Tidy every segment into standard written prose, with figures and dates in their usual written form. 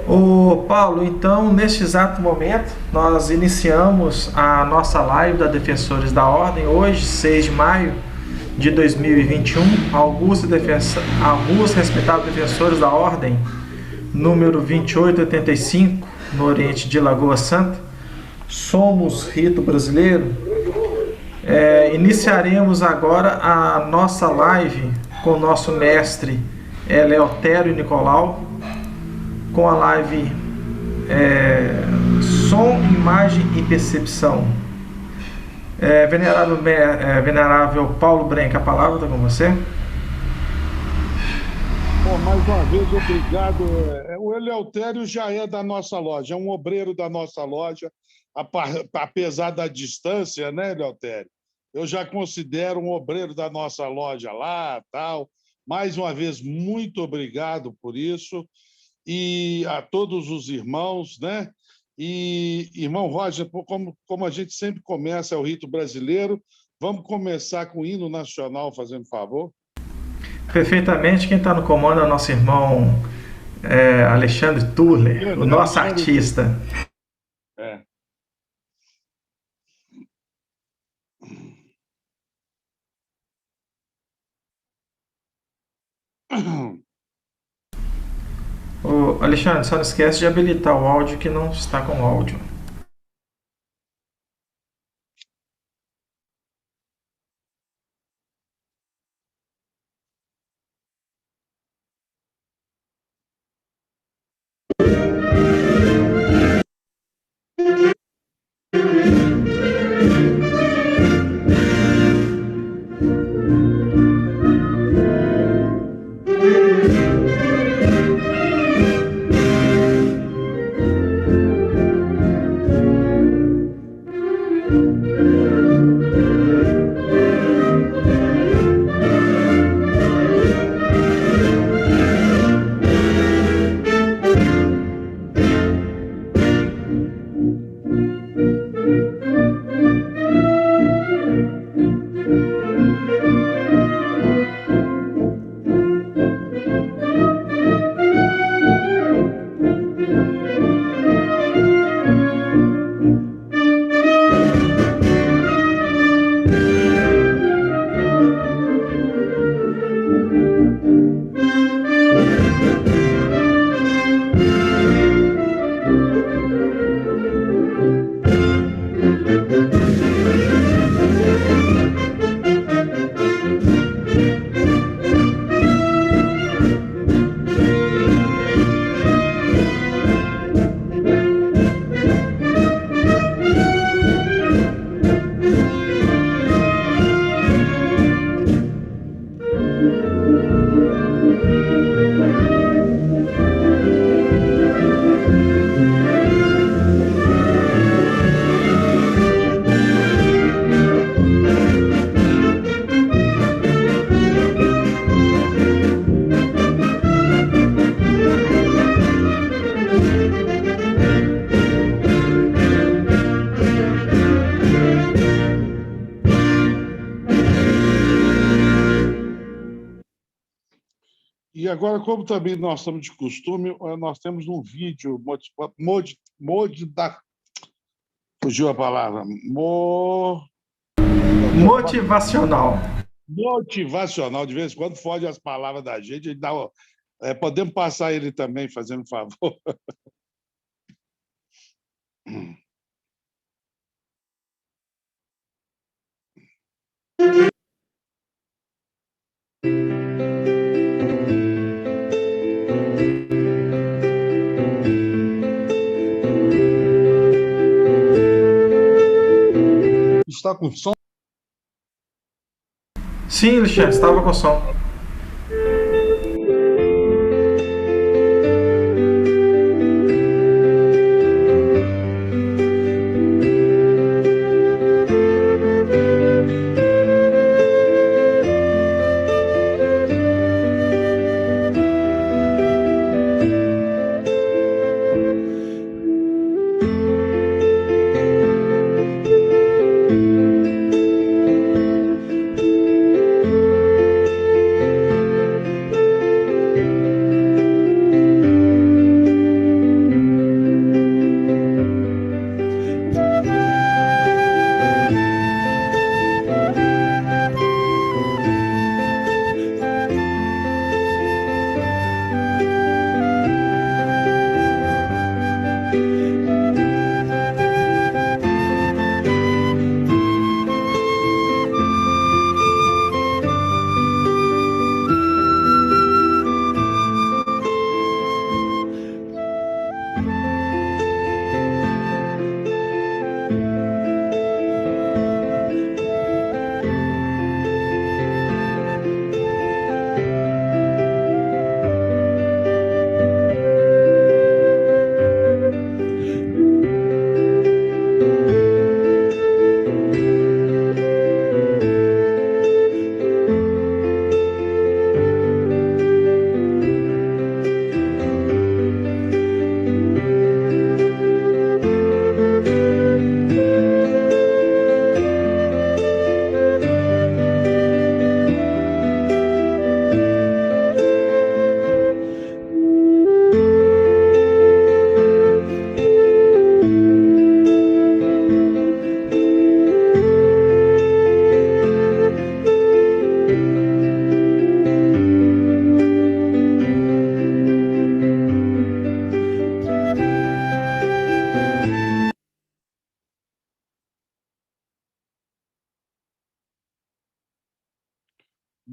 Ô Paulo, então neste exato momento nós iniciamos a nossa live da Defensores da Ordem, hoje, 6 de maio de 2021. Alguns respeitados defensores da Ordem, número 2885, no Oriente de Lagoa Santa, somos rito brasileiro. Iniciaremos agora a nossa live com o nosso mestre Eleutério Nicolau, com a live Som, Imagem e Percepção. Venerável Paulo Brenca, a palavra está com você. Bom, mais uma vez, obrigado. O Eleutério já é da nossa loja, é um obreiro da nossa loja, apesar da distância, né, Eleutério? Eu já considero um obreiro da nossa loja lá, tal. Mais uma vez, muito obrigado por isso. E a todos os irmãos, né? E, irmão Roger, como a gente sempre começa, é o rito brasileiro, vamos começar com o hino nacional, fazendo favor? Perfeitamente, quem está no comando é o nosso irmão Alexandre Turler, o nosso artista. É. Ô, Alexandre, só não esquece de habilitar o áudio que não está com áudio. E agora, como também nós estamos de costume, nós temos um vídeo fugiu a palavra. Motivacional. Motivacional. De vez em quando foge as palavras da gente. Podemos passar ele também, fazendo um favor. Está com som? Sim, Alexandre, estava com som.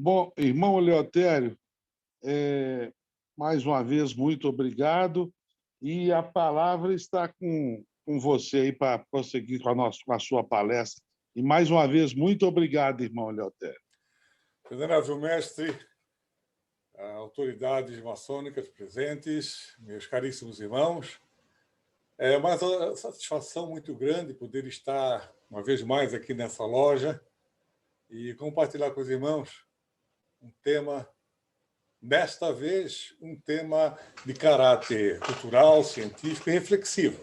Bom, irmão Eleutério, mais uma vez, muito obrigado. E a palavra está com você aí para prosseguir com a sua palestra. E, mais uma vez, muito obrigado, irmão Eleutério. Venerável mestre, autoridades maçônicas presentes, meus caríssimos irmãos, é uma satisfação muito grande poder estar uma vez mais aqui nessa loja e compartilhar com os irmãos um tema, desta vez, um tema de caráter cultural, científico e reflexivo.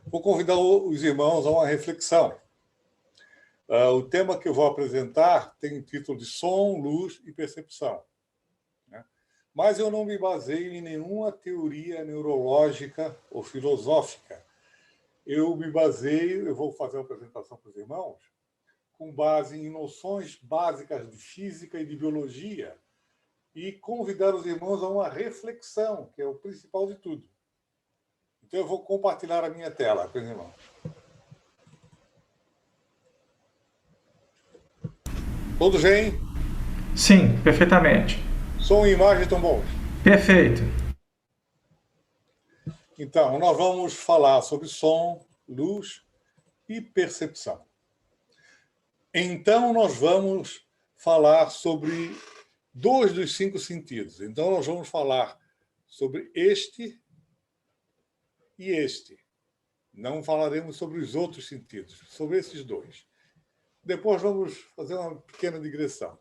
Vou convidar os irmãos a uma reflexão. O tema que eu vou apresentar tem o título de Som, Luz e Percepção. Mas eu não me baseio em nenhuma teoria neurológica ou filosófica. Eu vou fazer uma apresentação para os irmãos, com base em noções básicas de física e de biologia, e convidar os irmãos a uma reflexão, que é o principal de tudo. Então, eu vou compartilhar a minha tela com os irmãos. Todos veem? Sim, perfeitamente. Som e imagem estão bons? Perfeito. Então, nós vamos falar sobre som, luz e percepção. Então, nós vamos falar sobre 2 dos 5 sentidos. Então, nós vamos falar sobre este e este. Não falaremos sobre os outros sentidos, sobre esses 2. Depois vamos fazer uma pequena digressão.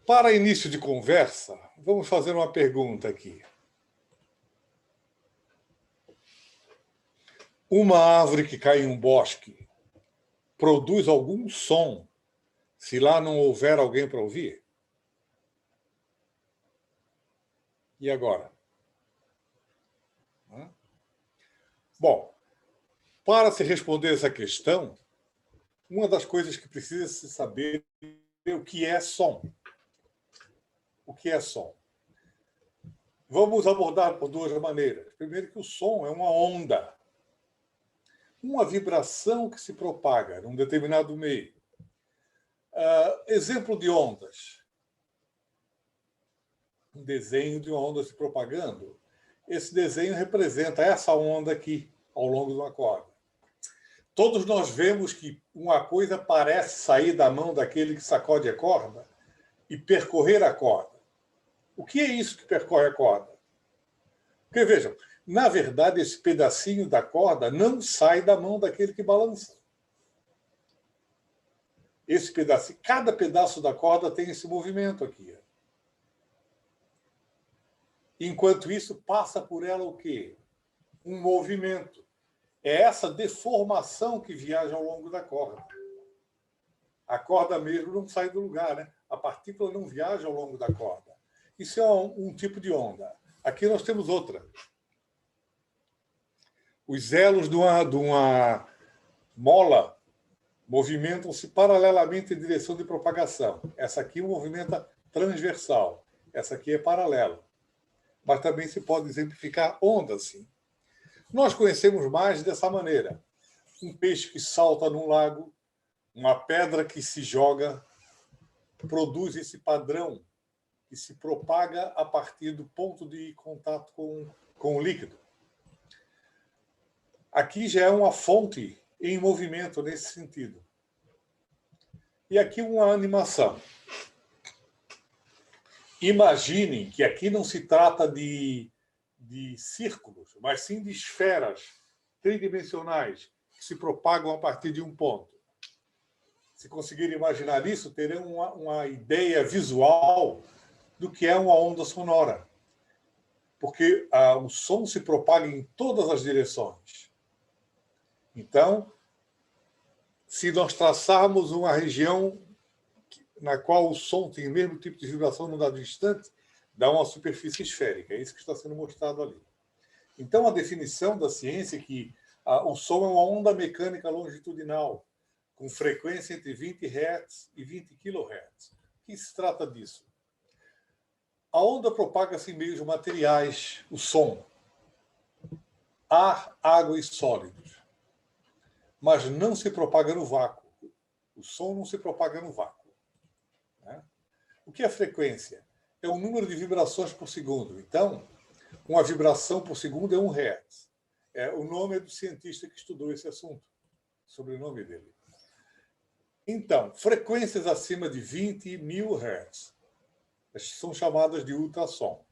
Para início de conversa, vamos fazer uma pergunta aqui. Uma árvore que cai em um bosque produz algum som se lá não houver alguém para ouvir? E agora? Bom, para se responder essa questão, uma das coisas que precisa se saber é o que é som. O que é som? Vamos abordar por 2 maneiras. Primeiro, que o som é uma onda, uma vibração que se propaga num determinado meio. Exemplo de ondas. Um desenho de uma onda se propagando. Esse desenho representa essa onda aqui, ao longo de uma corda. Todos nós vemos que uma coisa parece sair da mão daquele que sacode a corda e percorrer a corda. O que é isso que percorre a corda? Porque, vejam, na verdade, esse pedacinho da corda não sai da mão daquele que balança. Esse pedacinho, cada pedaço da corda tem esse movimento aqui. Enquanto isso, passa por ela o quê? Um movimento. É essa deformação que viaja ao longo da corda. A corda mesmo não sai do lugar, né? A partícula não viaja ao longo da corda. Isso é um tipo de onda. Aqui nós temos outra. Os elos de uma mola movimentam-se paralelamente em direção de propagação. Essa aqui movimenta transversal. Essa aqui é paralela. Mas também se pode exemplificar onda assim. Nós conhecemos mais dessa maneira. Um peixe que salta num lago, uma pedra que se joga, produz esse padrão que se propaga a partir do ponto de contato com o líquido. Aqui já é uma fonte em movimento nesse sentido. E aqui uma animação. Imaginem que aqui não se trata de círculos, mas sim de esferas tridimensionais que se propagam a partir de um ponto. Se conseguirem imaginar isso, terão uma ideia visual do que é uma onda sonora. Porque o som se propaga em todas as direções. Então, se nós traçarmos uma região na qual o som tem o mesmo tipo de vibração num dado instante, dá uma superfície esférica. É isso que está sendo mostrado ali. Então, a definição da ciência é que o som é uma onda mecânica longitudinal, com frequência entre 20 Hz e 20 kHz. O que se trata disso? A onda propaga-se em meios materiais, o som, ar, água e sólidos. Mas não se propaga no vácuo. O som não se propaga no vácuo. Né? O que é frequência? É o número de vibrações por segundo. Então, uma vibração por segundo é 1 Hz. O nome é do cientista que estudou esse assunto, o sobrenome dele. Então, frequências acima de 20.000 Hz são chamadas de ultrassom.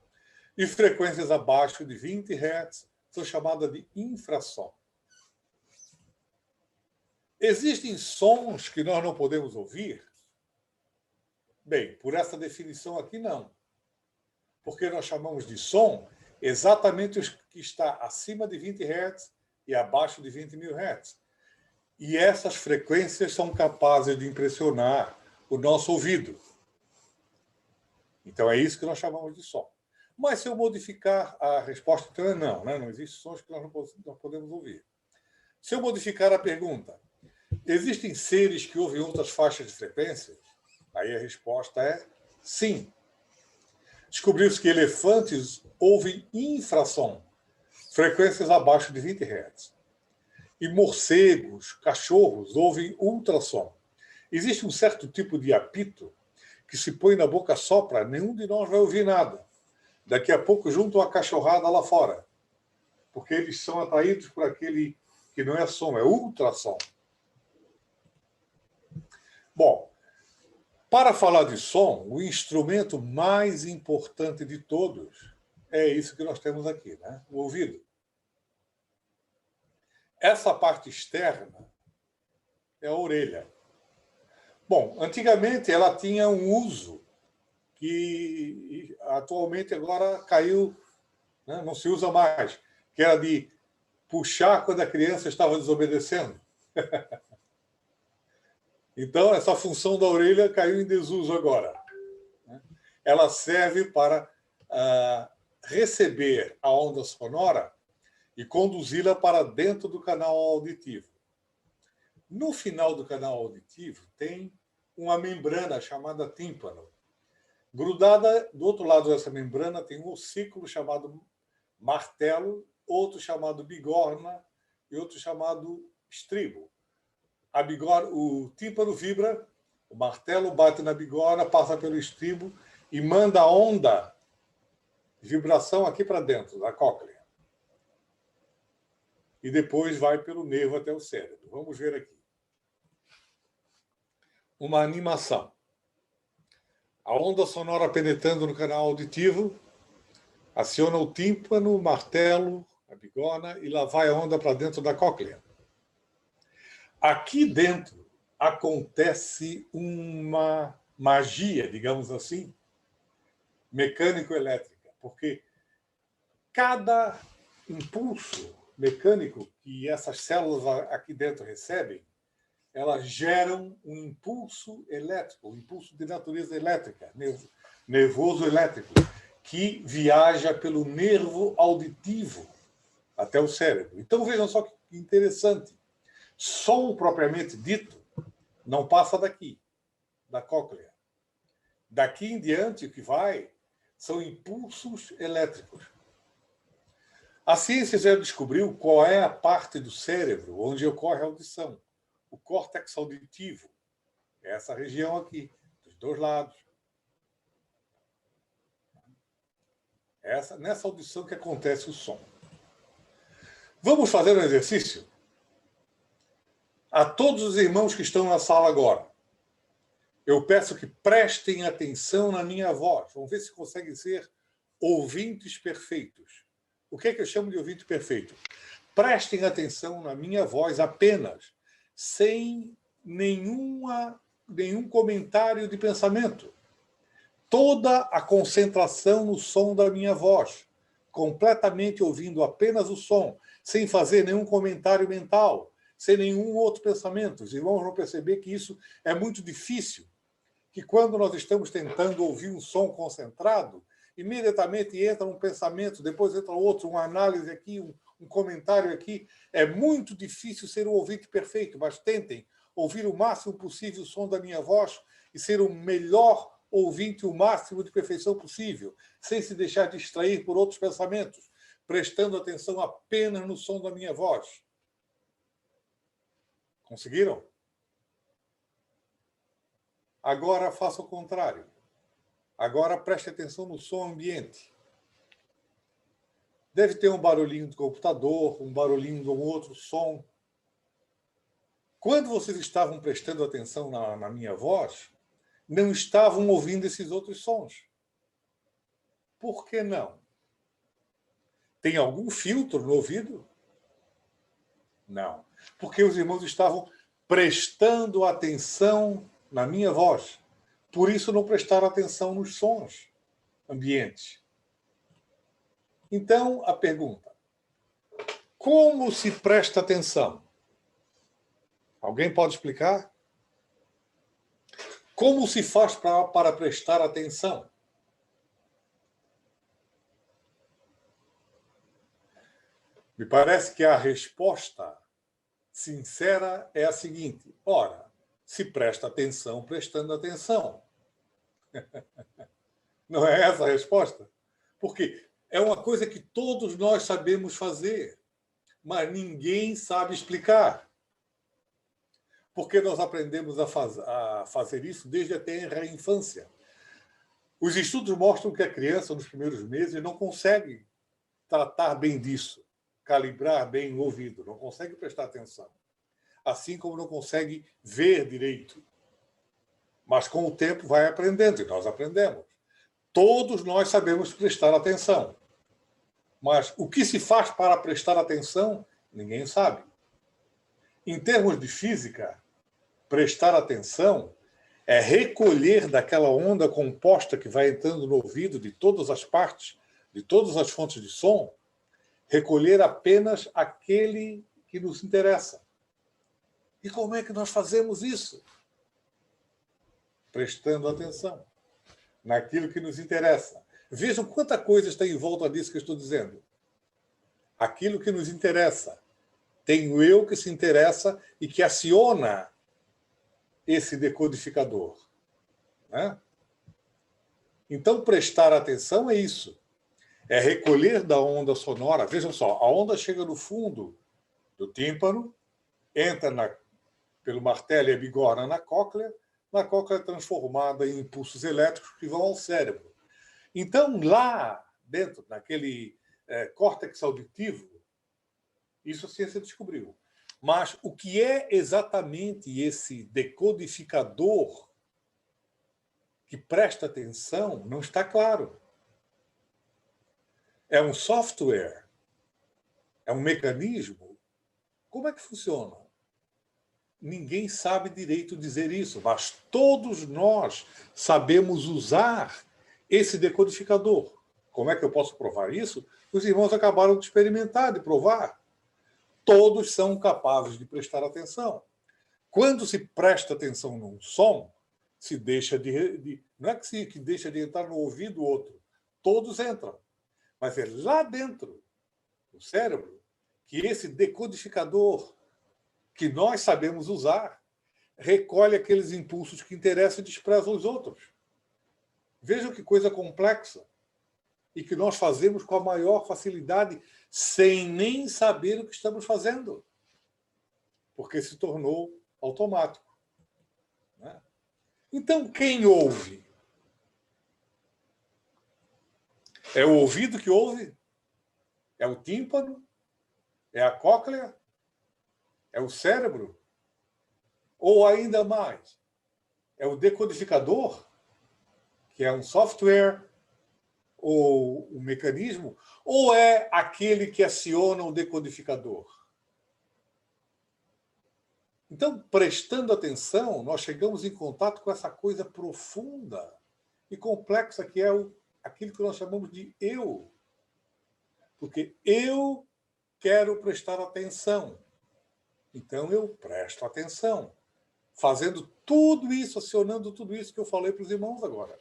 E frequências abaixo de 20 Hz são chamadas de infrassom. Existem sons que nós não podemos ouvir? Bem, por essa definição aqui, não. Porque nós chamamos de som exatamente os que está acima de 20 Hz e abaixo de 20.000 Hz. E essas frequências são capazes de impressionar o nosso ouvido. Então, é isso que nós chamamos de som. Mas se eu modificar a resposta, então é não, né? Não existem sons que nós não podemos ouvir. Se eu modificar a pergunta, existem seres que ouvem outras faixas de frequências? Aí a resposta é sim. Descobriu-se que elefantes ouvem infrassom, frequências abaixo de 20 Hz. E morcegos, cachorros, ouvem ultrassom. Existe um certo tipo de apito que se põe na boca sopra, nenhum de nós vai ouvir nada. Daqui a pouco juntam a cachorrada lá fora, porque eles são atraídos por aquele que não é som, é ultrassom. Bom, para falar de som, o instrumento mais importante de todos é isso que nós temos aqui, né? O ouvido. Essa parte externa é a orelha. Bom, antigamente ela tinha um uso que atualmente agora caiu, né? Não se usa mais, que era de puxar quando a criança estava desobedecendo. Então, essa função da orelha caiu em desuso agora. Ela serve para receber a onda sonora e conduzi-la para dentro do canal auditivo. No final do canal auditivo tem uma membrana chamada tímpano. Grudada do outro lado dessa membrana tem um ossículo chamado martelo, outro chamado bigorna e outro chamado estribo. O tímpano vibra, o martelo bate na bigorna, passa pelo estribo e manda a onda de vibração aqui para dentro da cóclea. E depois vai pelo nervo até o cérebro. Vamos ver aqui. Uma animação. A onda sonora penetrando no canal auditivo aciona o tímpano, o martelo, a bigorna e lá vai a onda para dentro da cóclea. Aqui dentro acontece uma magia, digamos assim, mecânico-elétrica, porque cada impulso mecânico que essas células aqui dentro recebem, elas geram um impulso elétrico, um impulso de natureza elétrica, nervoso elétrico, que viaja pelo nervo auditivo até o cérebro. Então vejam só que interessante. Som propriamente dito não passa daqui, da cóclea. Daqui em diante, o que vai são impulsos elétricos. A ciência já descobriu qual é a parte do cérebro onde ocorre a audição. O córtex auditivo. É essa região aqui, dos dois lados. Nessa audição que acontece o som. Vamos fazer um exercício? A todos os irmãos que estão na sala agora, eu peço que prestem atenção na minha voz. Vamos ver se conseguem ser ouvintes perfeitos. O que é que eu chamo de ouvinte perfeito? Prestem atenção na minha voz apenas, sem nenhum comentário de pensamento. Toda a concentração no som da minha voz, completamente ouvindo apenas o som, sem fazer nenhum comentário mental, sem nenhum outro pensamento. Os irmãos vão perceber que isso é muito difícil, que quando nós estamos tentando ouvir um som concentrado, imediatamente entra um pensamento, depois entra outro, uma análise aqui, um comentário aqui. É muito difícil ser um ouvinte perfeito, mas tentem ouvir o máximo possível o som da minha voz e ser o melhor ouvinte, o máximo de perfeição possível, sem se deixar distrair por outros pensamentos, prestando atenção apenas no som da minha voz. Conseguiram? Agora faça o contrário. Agora preste atenção no som ambiente. Deve ter um barulhinho do computador, um barulhinho de um outro som. Quando vocês estavam prestando atenção na minha voz, não estavam ouvindo esses outros sons. Por que não? Tem algum filtro no ouvido? Não. Porque os irmãos estavam prestando atenção na minha voz. Por isso não prestaram atenção nos sons ambientes. Então, a pergunta: como se presta atenção? Alguém pode explicar? Como se faz para prestar atenção? Me parece que a resposta sincera é a seguinte: ora, se presta atenção prestando atenção. Não é essa a resposta? Porque é uma coisa que todos nós sabemos fazer, mas ninguém sabe explicar. Porque nós aprendemos a fazer isso desde a tenra infância. Os estudos mostram que a criança, nos primeiros meses, não consegue tratar bem disso, calibrar bem o ouvido, não consegue prestar atenção. Assim como não consegue ver direito. Mas com o tempo vai aprendendo, e nós aprendemos. Todos nós sabemos prestar atenção. Mas o que se faz para prestar atenção, ninguém sabe. Em termos de física, prestar atenção é recolher daquela onda composta que vai entrando no ouvido de todas as partes, de todas as fontes de som, recolher apenas aquele que nos interessa. E como é que nós fazemos isso? Prestando atenção naquilo que nos interessa. Vejam quanta coisa está em volta disso que eu estou dizendo. Aquilo que nos interessa. Tem o eu que se interessa e que aciona esse decodificador. Né? Então, prestar atenção é isso. É recolher da onda sonora. Vejam só, a onda chega no fundo do tímpano, entra pelo martelo e a bigorna na cóclea é transformada em impulsos elétricos que vão ao cérebro. Então, lá dentro, naquele córtex auditivo, isso a ciência descobriu. Mas o que é exatamente esse decodificador que presta atenção não está claro. É um software? É um mecanismo? Como é que funciona? Ninguém sabe direito dizer isso, mas todos nós sabemos usar esse decodificador. Como é que eu posso provar isso? Os irmãos acabaram de experimentar, de provar. Todos são capazes de prestar atenção. Quando se presta atenção num som, se deixa não é que deixa de entrar no ouvido do outro. Todos entram. Mas é lá dentro do cérebro que esse decodificador que nós sabemos usar recolhe aqueles impulsos que interessam e despreza os outros. Vejam que coisa complexa. E que nós fazemos com a maior facilidade, sem nem saber o que estamos fazendo. Porque se tornou automático. Né? Então, quem ouve? É o ouvido que ouve? É o tímpano? É a cóclea? É o cérebro? Ou ainda mais, é o decodificador, que é um software ou um mecanismo, ou é aquele que aciona o decodificador? Então, prestando atenção, nós chegamos em contato com essa coisa profunda e complexa que é aquilo que nós chamamos de eu. Porque eu quero prestar atenção. Então, eu presto atenção, fazendo tudo isso, acionando tudo isso que eu falei para os irmãos agora,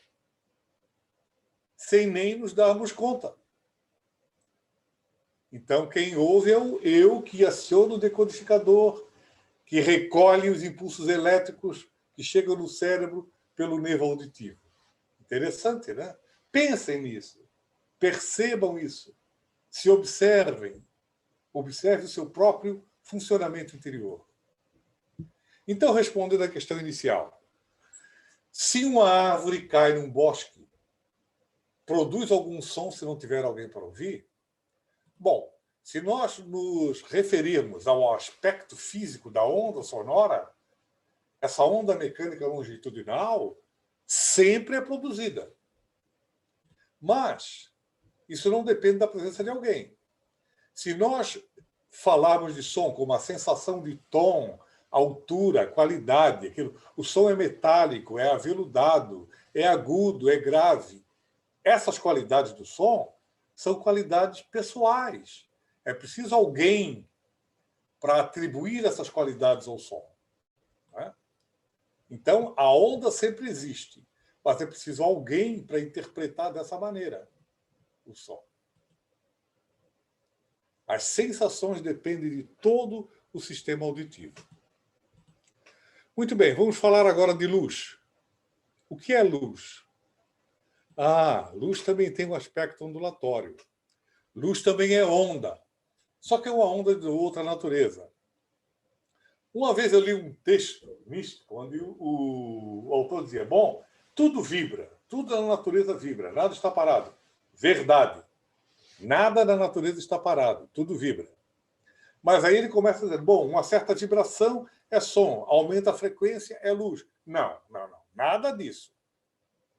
sem nem nos darmos conta. Então, quem ouve é o eu que aciona o decodificador, que recolhe os impulsos elétricos que chegam no cérebro pelo nervo auditivo. Interessante, né? Pensem nisso, percebam isso, se observem, observem o seu próprio funcionamento interior. Então, respondendo à questão inicial, se uma árvore cai num bosque produz algum som se não tiver alguém para ouvir? Bom, se nós nos referirmos ao aspecto físico da onda sonora, essa onda mecânica longitudinal sempre é produzida. Mas isso não depende da presença de alguém. Se nós falarmos de som como a sensação de tom, altura, qualidade, aquilo, o som é metálico, é aveludado, é agudo, é grave. Essas qualidades do som são qualidades pessoais. É preciso alguém para atribuir essas qualidades ao som. Né? Então, a onda sempre existe, mas é preciso alguém para interpretar dessa maneira o som. As sensações dependem de todo o sistema auditivo. Muito bem, vamos falar agora de luz. O que é luz? Luz também tem um aspecto ondulatório. Luz também é onda, só que é uma onda de outra natureza. Uma vez eu li um texto místico onde o autor dizia, bom, tudo vibra, tudo na natureza vibra, nada está parado. Verdade. Nada na natureza está parado, tudo vibra. Mas aí ele começa a dizer, bom, uma certa vibração é som, aumenta a frequência é luz. Não, nada disso.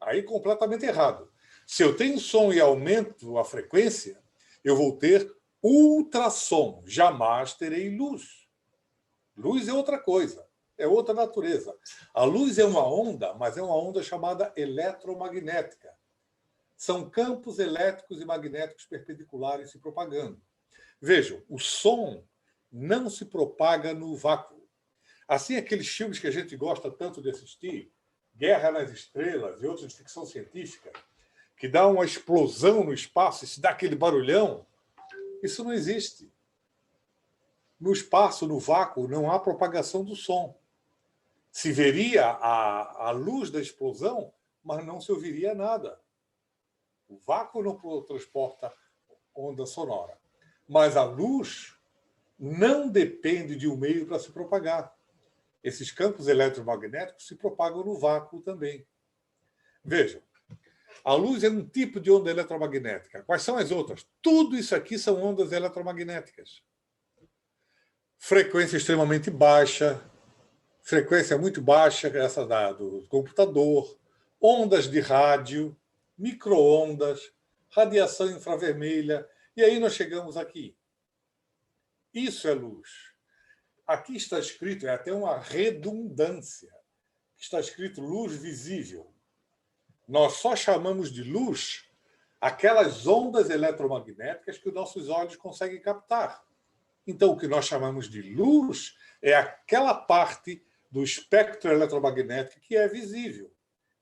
Aí completamente errado. Se eu tenho som e aumento a frequência, eu vou ter ultrassom, jamais terei luz. Luz é outra coisa, é outra natureza. A luz é uma onda, mas é uma onda chamada eletromagnética. São campos elétricos e magnéticos perpendiculares se propagando. Vejam, o som não se propaga no vácuo. Assim, aqueles filmes que a gente gosta tanto de assistir, Guerra nas Estrelas e outros de ficção científica, que dá uma explosão no espaço e se dá aquele barulhão, isso não existe. No espaço, no vácuo, não há propagação do som. Se veria a luz da explosão, mas não se ouviria nada. O vácuo não transporta onda sonora. Mas a luz não depende de um meio para se propagar. Esses campos eletromagnéticos se propagam no vácuo também. Vejam, a luz é um tipo de onda eletromagnética. Quais são as outras? Tudo isso aqui são ondas eletromagnéticas. Frequência extremamente baixa, frequência muito baixa, essa do computador, ondas de rádio, micro-ondas, radiação infravermelha, e aí nós chegamos aqui. Isso é luz. Aqui está escrito, é até uma redundância, está escrito luz visível. Nós só chamamos de luz aquelas ondas eletromagnéticas que os nossos olhos conseguem captar. Então, o que nós chamamos de luz é aquela parte do espectro eletromagnético que é visível.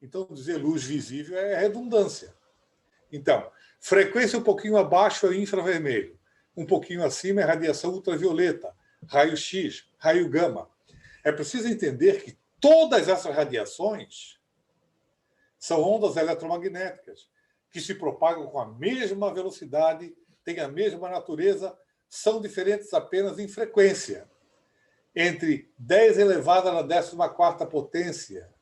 Então, dizer luz visível é redundância. Então, frequência um pouquinho abaixo é infravermelho, um pouquinho acima é radiação ultravioleta, raio-x, raio gama. É preciso entender que todas essas radiações são ondas eletromagnéticas que se propagam com a mesma velocidade, têm a mesma natureza, são diferentes apenas em frequência. Entre 10 elevado à 14ª potência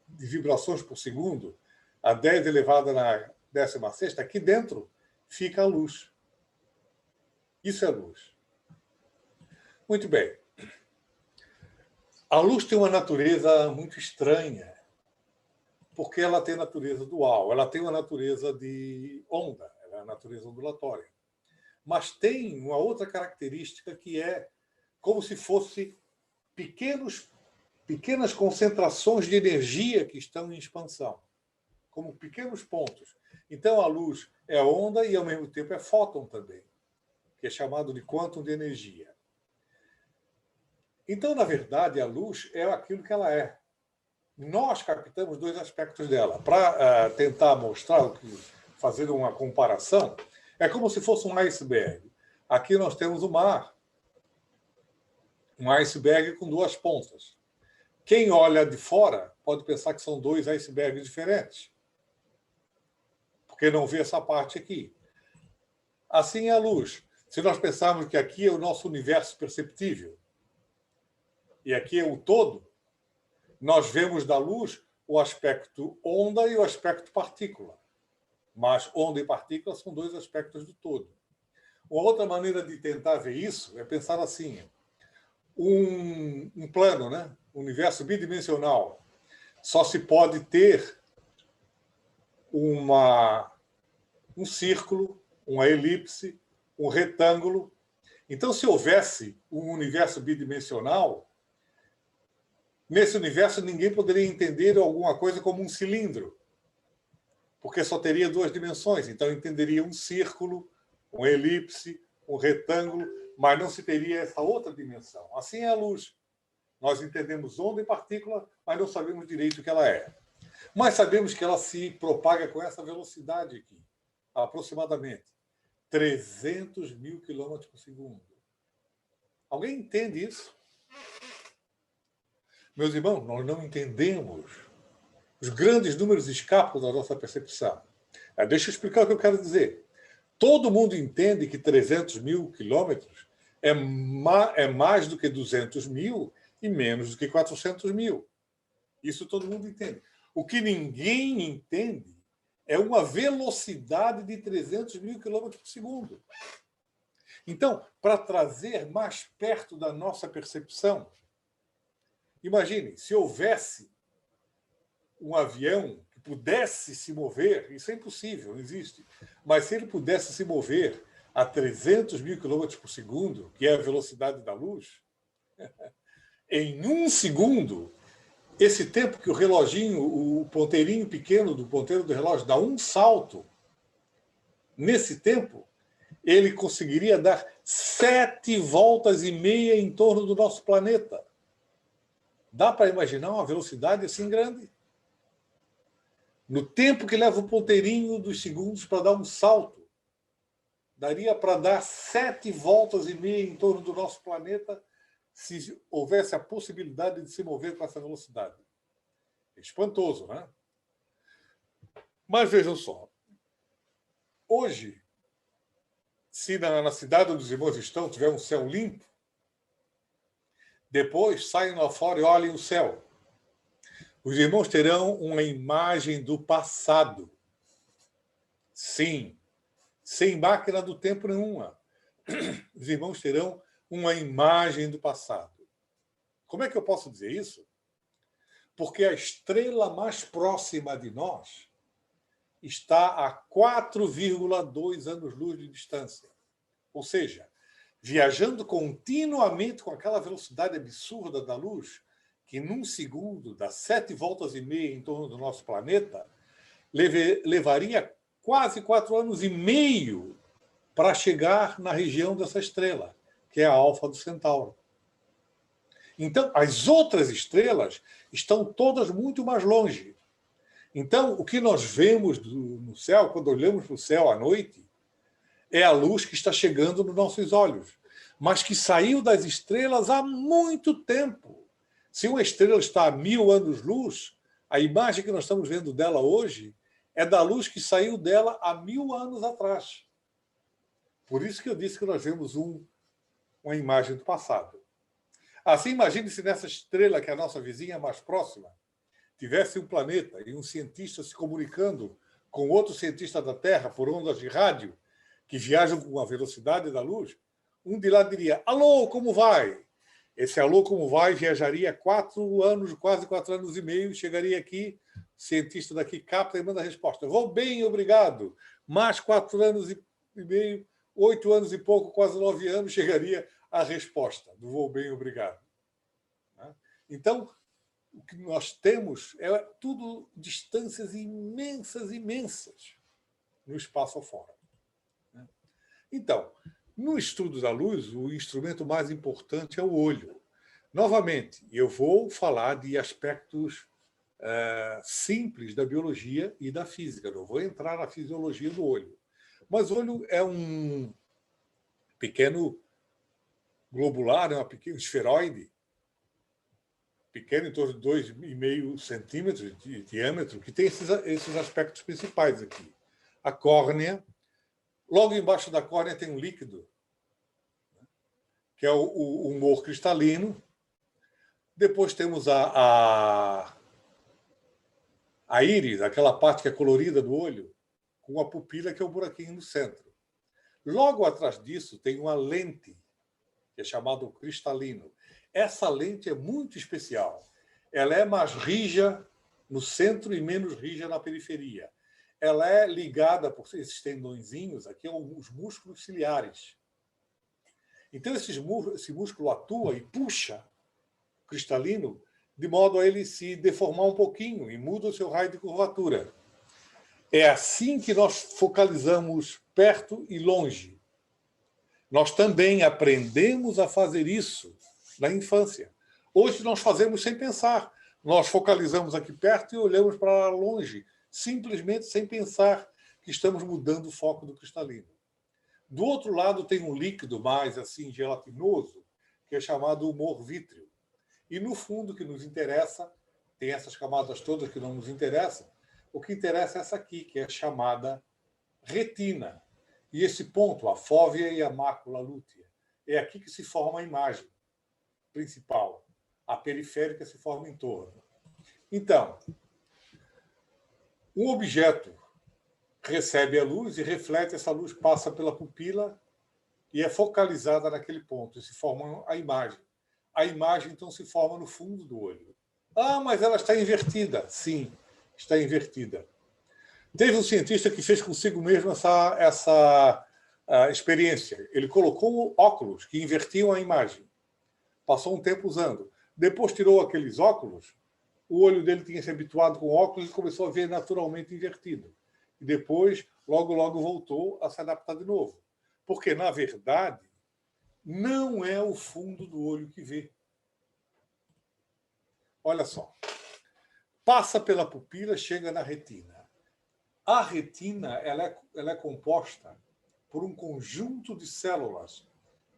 de vibrações por segundo, a 10 elevado à 16ª, aqui dentro fica a luz. Isso é luz. Muito bem. A luz tem uma natureza muito estranha, porque ela tem natureza dual, ela tem uma natureza de onda, ela é a natureza ondulatória. Mas tem uma outra característica que é como se fosse pequenas concentrações de energia que estão em expansão, como pequenos pontos. Então, a luz é onda e, ao mesmo tempo, é fóton também, que é chamado de quantum de energia. Então, na verdade, a luz é aquilo que ela é. Nós captamos dois aspectos dela. Para tentar mostrar, fazer uma comparação, é como se fosse um iceberg. Aqui nós temos o mar. Um iceberg com duas pontas. Quem olha de fora pode pensar que são dois icebergs diferentes, porque não vê essa parte aqui. Assim é a luz. Se nós pensarmos que aqui é o nosso universo perceptível e aqui é o todo, nós vemos da luz o aspecto onda e o aspecto partícula. Mas onda e partícula são dois aspectos do todo. Uma outra maneira de tentar ver isso é pensar assim: um plano, né? Um universo bidimensional, só se pode ter um círculo, uma elipse, um retângulo. Então, se houvesse um universo bidimensional, nesse universo ninguém poderia entender alguma coisa como um cilindro, porque só teria duas dimensões. Então, entenderia um círculo, uma elipse, um retângulo, mas não se teria essa outra dimensão. Assim é a luz. Nós entendemos onda e partícula, mas não sabemos direito o que ela é. Mas sabemos que ela se propaga com essa velocidade aqui, aproximadamente 300 mil quilômetros por segundo. Alguém entende isso? Meus irmãos, nós não entendemos. Os grandes números escapam da nossa percepção. Deixa eu explicar o que eu quero dizer. Todo mundo entende que 300 mil quilômetros é mais do que 200 mil e menos do que 400 mil. Isso todo mundo entende. O que ninguém entende é uma velocidade de 300 mil quilômetros por segundo. Então, para trazer mais perto da nossa percepção, imagine, se houvesse um avião que pudesse se mover, isso é impossível, não existe, mas se ele pudesse se mover a 300 mil quilômetros por segundo, que é a velocidade da luz, em um segundo, esse tempo que o reloginho, o ponteirinho pequeno do ponteiro do relógio dá um salto, nesse tempo, ele conseguiria dar 7 voltas e meia em torno do nosso planeta. Dá para imaginar uma velocidade assim grande? No tempo que leva o ponteirinho dos segundos para dar um salto, daria para dar 7 voltas e meia em torno do nosso planeta se houvesse a possibilidade de se mover com essa velocidade. Espantoso, né? Mas vejam só. Hoje, se na cidade dos irmãos estão tiver um céu limpo, depois saem lá fora e olhem o céu. Os irmãos terão uma imagem do passado. Sim, sem máquina do tempo nenhuma. Os irmãos terão uma imagem do passado. Como é que eu posso dizer isso? Porque a estrela mais próxima de nós está a 4,2 anos-luz de distância. Ou seja, viajando continuamente com aquela velocidade absurda da luz, que num segundo dá 7 voltas e meia em torno do nosso planeta, levaria quase 4 anos e meio para chegar na região dessa estrela, que é a Alfa do Centauro. Então, as outras estrelas estão todas muito mais longe. Então, o que nós vemos no céu, quando olhamos para o céu à noite, é a luz que está chegando nos nossos olhos, mas que saiu das estrelas há muito tempo. Se uma estrela está a 1000 anos-luz, a imagem que nós estamos vendo dela hoje é da luz que saiu dela há 1000 anos atrás. Por isso que eu disse que nós vemos uma imagem do passado. Assim, imagine se nessa estrela, que é a nossa vizinha mais próxima, tivesse um planeta e um cientista se comunicando com outro cientista da Terra por ondas de rádio, que viajam com a velocidade da luz, um de lá diria: alô, como vai? Esse alô, como vai, viajaria 4 anos, quase 4 anos e meio, chegaria aqui, o cientista daqui capta e manda a resposta: vou bem, obrigado. Mais 4 anos e meio, 8 anos e pouco, quase 9 anos, chegaria a resposta do vou bem, obrigado. Então, o que nós temos é tudo distâncias imensas, imensas no espaço afora. Então, no estudo da luz, o instrumento mais importante é o olho. Novamente, eu vou falar de aspectos simples da biologia e da física. Não vou entrar na fisiologia do olho. Mas o olho é um pequeno globular, um pequeno esferoide, pequeno, em torno de 2,5 centímetros de diâmetro, que tem esses aspectos principais aqui. A córnea. Logo embaixo da córnea tem um líquido, que é o humor cristalino. Depois temos a íris, aquela parte que é colorida do olho, com a pupila, que é o buraquinho no centro. Logo atrás disso tem uma lente, que é chamada cristalino. Essa lente é muito especial. Ela é mais rija no centro e menos rija na periferia. Ela é ligada por esses tendõezinhos aqui aos músculos ciliares. Então, esse músculo atua e puxa o cristalino de modo a ele se deformar um pouquinho e muda o seu raio de curvatura. É assim que nós focalizamos perto e longe. Nós também aprendemos a fazer isso na infância. Hoje nós fazemos sem pensar. Nós focalizamos aqui perto e olhamos para longe, simplesmente sem pensar que estamos mudando o foco do cristalino. Do outro lado tem um líquido mais assim gelatinoso, que é chamado humor vítreo. E no fundo, que nos interessa, tem essas camadas todas que não nos interessam, o que interessa é essa aqui, que é chamada retina. E esse ponto, a fóvea e a mácula lútea, é aqui que se forma a imagem principal. A periférica se forma em torno. Então, um objeto recebe a luz e reflete, essa luz passa pela pupila e é focalizada naquele ponto, e se forma a imagem. A imagem, então, se forma no fundo do olho. Ah, mas ela está invertida. Sim, está invertida. Teve um cientista que fez consigo mesmo essa experiência. Ele colocou óculos que invertiam a imagem. Passou um tempo usando. Depois tirou aqueles óculos, o olho dele tinha se habituado com óculos e começou a ver naturalmente invertido. E depois, logo voltou a se adaptar de novo. Porque, na verdade, não é o fundo do olho que vê. Olha só. Passa pela pupila, chega na retina. A retina ela é composta por um conjunto de células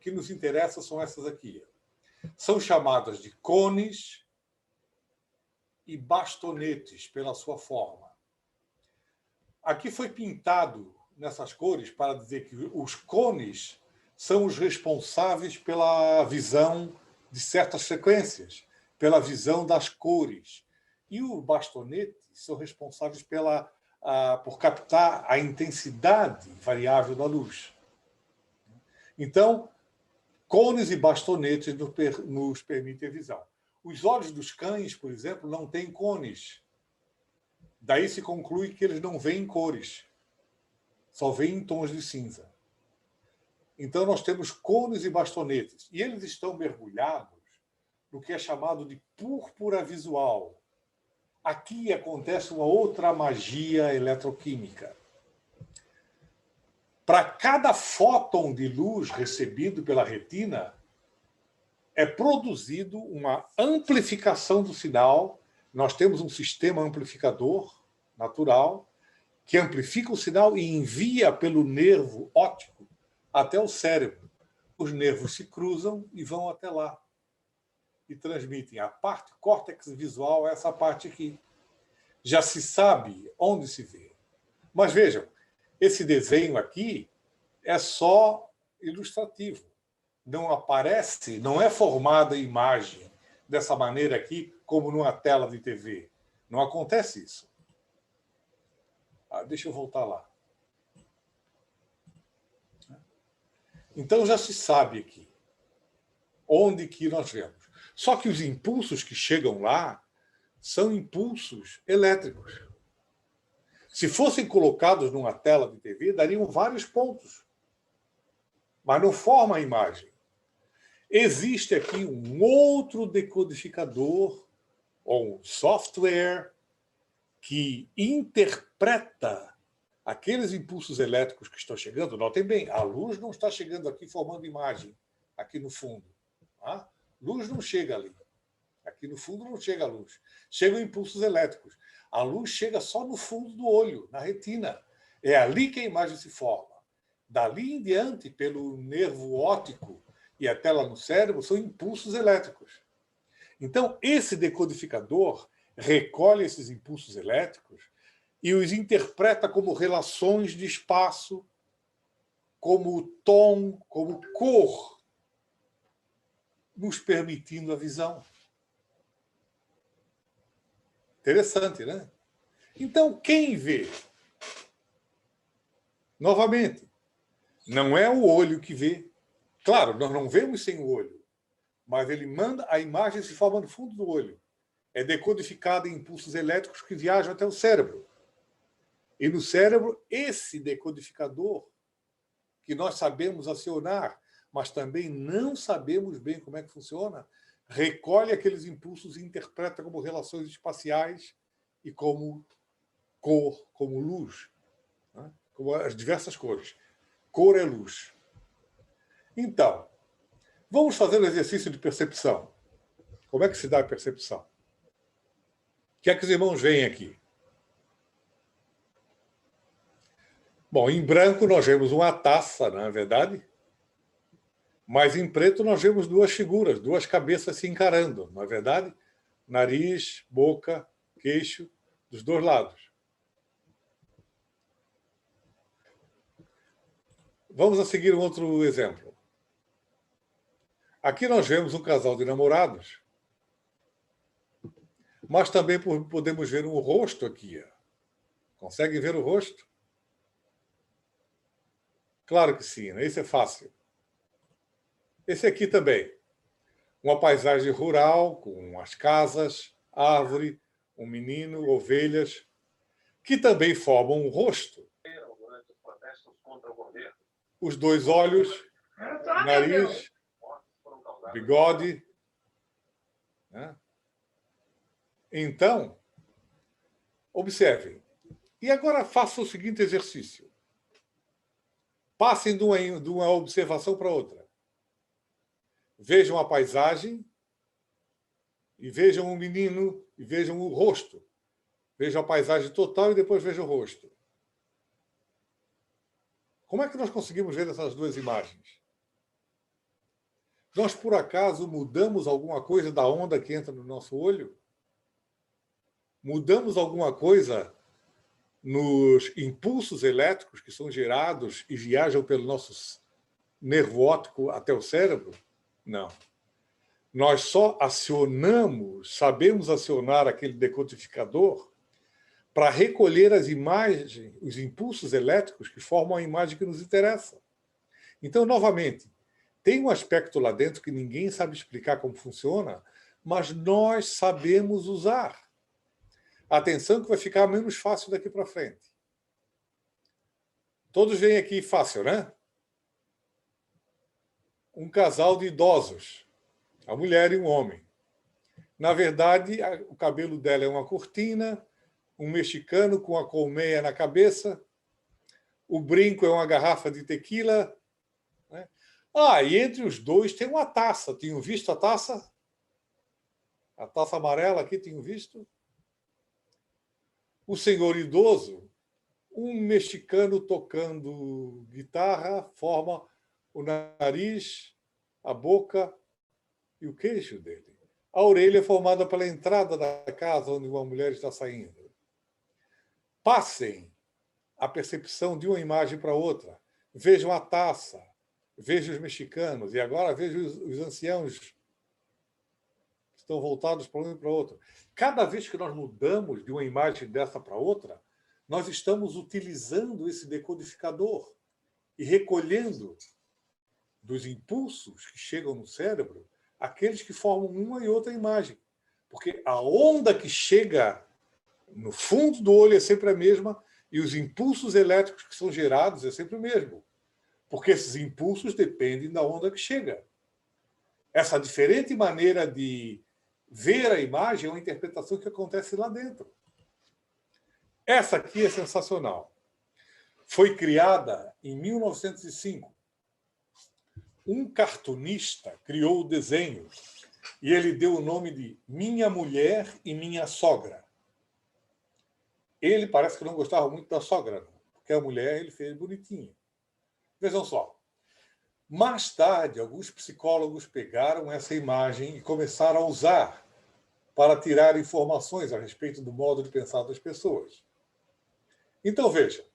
que nos interessa, são essas aqui. São chamadas de cones e bastonetes pela sua forma. Aqui foi pintado nessas cores para dizer que os cones são os responsáveis pela visão de certas frequências, pela visão das cores. E os bastonetes são responsáveis por captar a intensidade variável da luz. Então, cones e bastonetes nos permitem a visão. Os olhos dos cães, por exemplo, não têm cones. Daí se conclui que eles não veem cores, só veem em tons de cinza. Então, nós temos cones e bastonetes, e eles estão mergulhados no que é chamado de púrpura visual. Aqui acontece uma outra magia eletroquímica. Para cada fóton de luz recebido pela retina, é produzido uma amplificação do sinal. Nós temos um sistema amplificador natural que amplifica o sinal e envia pelo nervo óptico até o cérebro. Os nervos se cruzam e vão até lá e transmitem. A parte córtex visual é essa parte aqui. Já se sabe onde se vê. Mas vejam, esse desenho aqui é só ilustrativo. Não aparece, não é formada a imagem dessa maneira aqui, como numa tela de TV. Não acontece isso. Deixa eu voltar lá. Então já se sabe aqui onde que nós vemos. Só que os impulsos que chegam lá são impulsos elétricos. Se fossem colocados numa tela de TV, dariam vários pontos. Mas não forma a imagem. Existe aqui um outro decodificador, ou um software, que interpreta aqueles impulsos elétricos que estão chegando. Notem bem, a luz não está chegando aqui formando imagem, aqui no fundo. Tá? Luz não chega ali. Aqui no fundo não chega a luz. Chegam impulsos elétricos. A luz chega só no fundo do olho, na retina. É ali que a imagem se forma. Dali em diante, pelo nervo óptico e até lá no cérebro, são impulsos elétricos. Então, esse decodificador recolhe esses impulsos elétricos e os interpreta como relações de espaço, como tom, como cor, nos permitindo a visão. Interessante, né? Então, quem vê? Novamente, não é o olho que vê. Claro, nós não vemos sem o olho, mas ele manda a imagem se forma no fundo do olho. É decodificada em impulsos elétricos que viajam até o cérebro. E no cérebro, esse decodificador, que nós sabemos acionar, mas também não sabemos bem como é que funciona, recolhe aqueles impulsos e interpreta como relações espaciais e como cor, como luz, né? Como as diversas cores. Cor é luz. Então, vamos fazer um exercício de percepção. Como é que se dá a percepção? O que é que os irmãos veem aqui? Bom, em branco nós vemos uma taça, não é verdade? Mas em preto nós vemos duas figuras, duas cabeças se encarando, não é verdade? Nariz, boca, queixo, dos dois lados. Vamos a seguir um outro exemplo. Aqui nós vemos um casal de namorados, mas também podemos ver um rosto aqui. Conseguem ver o rosto? Claro que sim, né? Esse é fácil. Esse aqui também. Uma paisagem rural, com as casas, árvore, um menino, ovelhas, que também formam um rosto. Os dois olhos, nariz, bigode. Né? Então, observem. E agora faça o seguinte exercício. Passem de uma observação para outra. Vejam a paisagem e vejam o menino e vejam o rosto. Vejam a paisagem total e depois vejam o rosto. Como é que nós conseguimos ver essas duas imagens? Nós, por acaso, mudamos alguma coisa da onda que entra no nosso olho? Mudamos alguma coisa nos impulsos elétricos que são gerados e viajam pelo nosso nervo óptico até o cérebro? Não. Nós só acionamos, sabemos acionar aquele decodificador para recolher as imagens, os impulsos elétricos que formam a imagem que nos interessa. Então, novamente, tem um aspecto lá dentro que ninguém sabe explicar como funciona, mas nós sabemos usar. Atenção que vai ficar menos fácil daqui para frente. Todos veem aqui fácil, né? Um casal de idosos, a mulher e um homem. Na verdade, o cabelo dela é uma cortina, um mexicano com a colmeia na cabeça, o brinco é uma garrafa de tequila. Né? E entre os dois tem uma taça. Tinham visto a taça? A taça amarela aqui, tinham visto? O senhor idoso, um mexicano tocando guitarra, forma o nariz, a boca e o queixo dele. A orelha é formada pela entrada da casa onde uma mulher está saindo. Passem a percepção de uma imagem para outra. Vejam a taça, vejam os mexicanos, e agora vejam os anciãos que estão voltados para um e para o outro. Cada vez que nós mudamos de uma imagem dessa para outra, nós estamos utilizando esse decodificador e recolhendo dos impulsos que chegam no cérebro aqueles que formam uma e outra imagem. Porque a onda que chega no fundo do olho é sempre a mesma e os impulsos elétricos que são gerados é sempre o mesmo. Porque esses impulsos dependem da onda que chega. Essa diferente maneira de ver a imagem é uma interpretação que acontece lá dentro. Essa aqui é sensacional. Foi criada em 1905. Um cartunista criou o desenho e ele deu o nome de Minha Mulher e Minha Sogra. Ele parece que não gostava muito da sogra, porque a mulher ele fez bonitinha. Vejam só. Mais tarde, alguns psicólogos pegaram essa imagem e começaram a usar para tirar informações a respeito do modo de pensar das pessoas. Então, veja.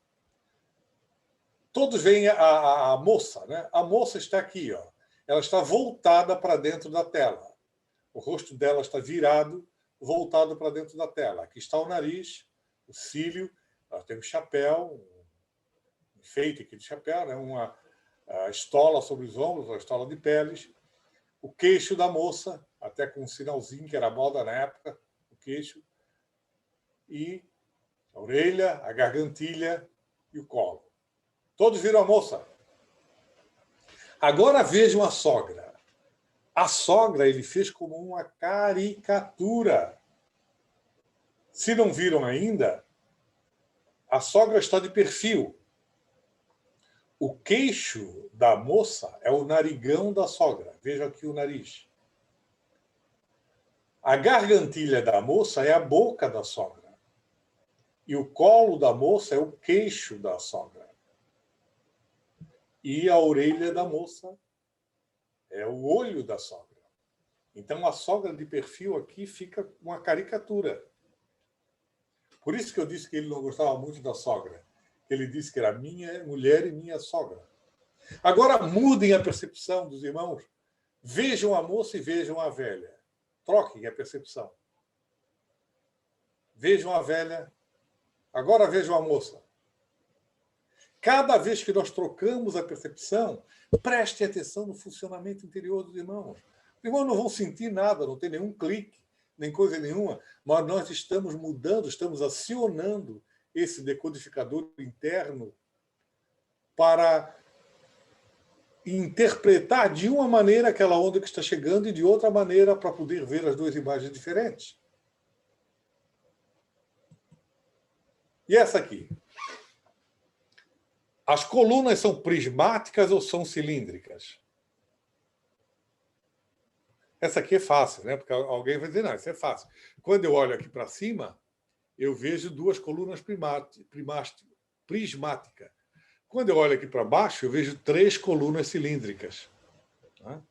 Todos veem a moça, né? A moça está aqui, ó. Ela está voltada para dentro da tela. O rosto dela está virado, voltado para dentro da tela. Aqui está o nariz, o cílio, ela tem um chapéu, enfeite aqui de chapéu, né? Uma estola sobre os ombros, uma estola de peles, o queixo da moça, até com um sinalzinho que era moda na época, o queixo, e a orelha, a gargantilha e o colo. Todos viram a moça. Agora vejam a sogra. A sogra ele fez como uma caricatura. Se não viram ainda, a sogra está de perfil. O queixo da moça é o narigão da sogra. Vejam aqui o nariz. A gargantilha da moça é a boca da sogra. E o colo da moça é o queixo da sogra. E a orelha da moça é o olho da sogra. Então, a sogra de perfil aqui fica uma caricatura. Por isso que eu disse que ele não gostava muito da sogra. Ele disse que era minha mulher e minha sogra. Agora, mudem a percepção dos irmãos. Vejam a moça e vejam a velha. Troquem a percepção. Vejam a velha. Agora vejam a moça. Cada vez que nós trocamos a percepção, prestem atenção no funcionamento interior dos irmãos. Os irmãos não vão sentir nada, não tem nenhum clique, nem coisa nenhuma, mas nós estamos mudando, estamos acionando esse decodificador interno para interpretar de uma maneira aquela onda que está chegando e de outra maneira para poder ver as duas imagens diferentes. E essa aqui? As colunas são prismáticas ou são cilíndricas? Essa aqui é fácil, né? Porque alguém vai dizer, não, isso é fácil. Quando eu olho aqui para cima, eu vejo duas colunas prismáticas. Quando eu olho aqui para baixo, eu vejo 3 colunas cilíndricas. Tá?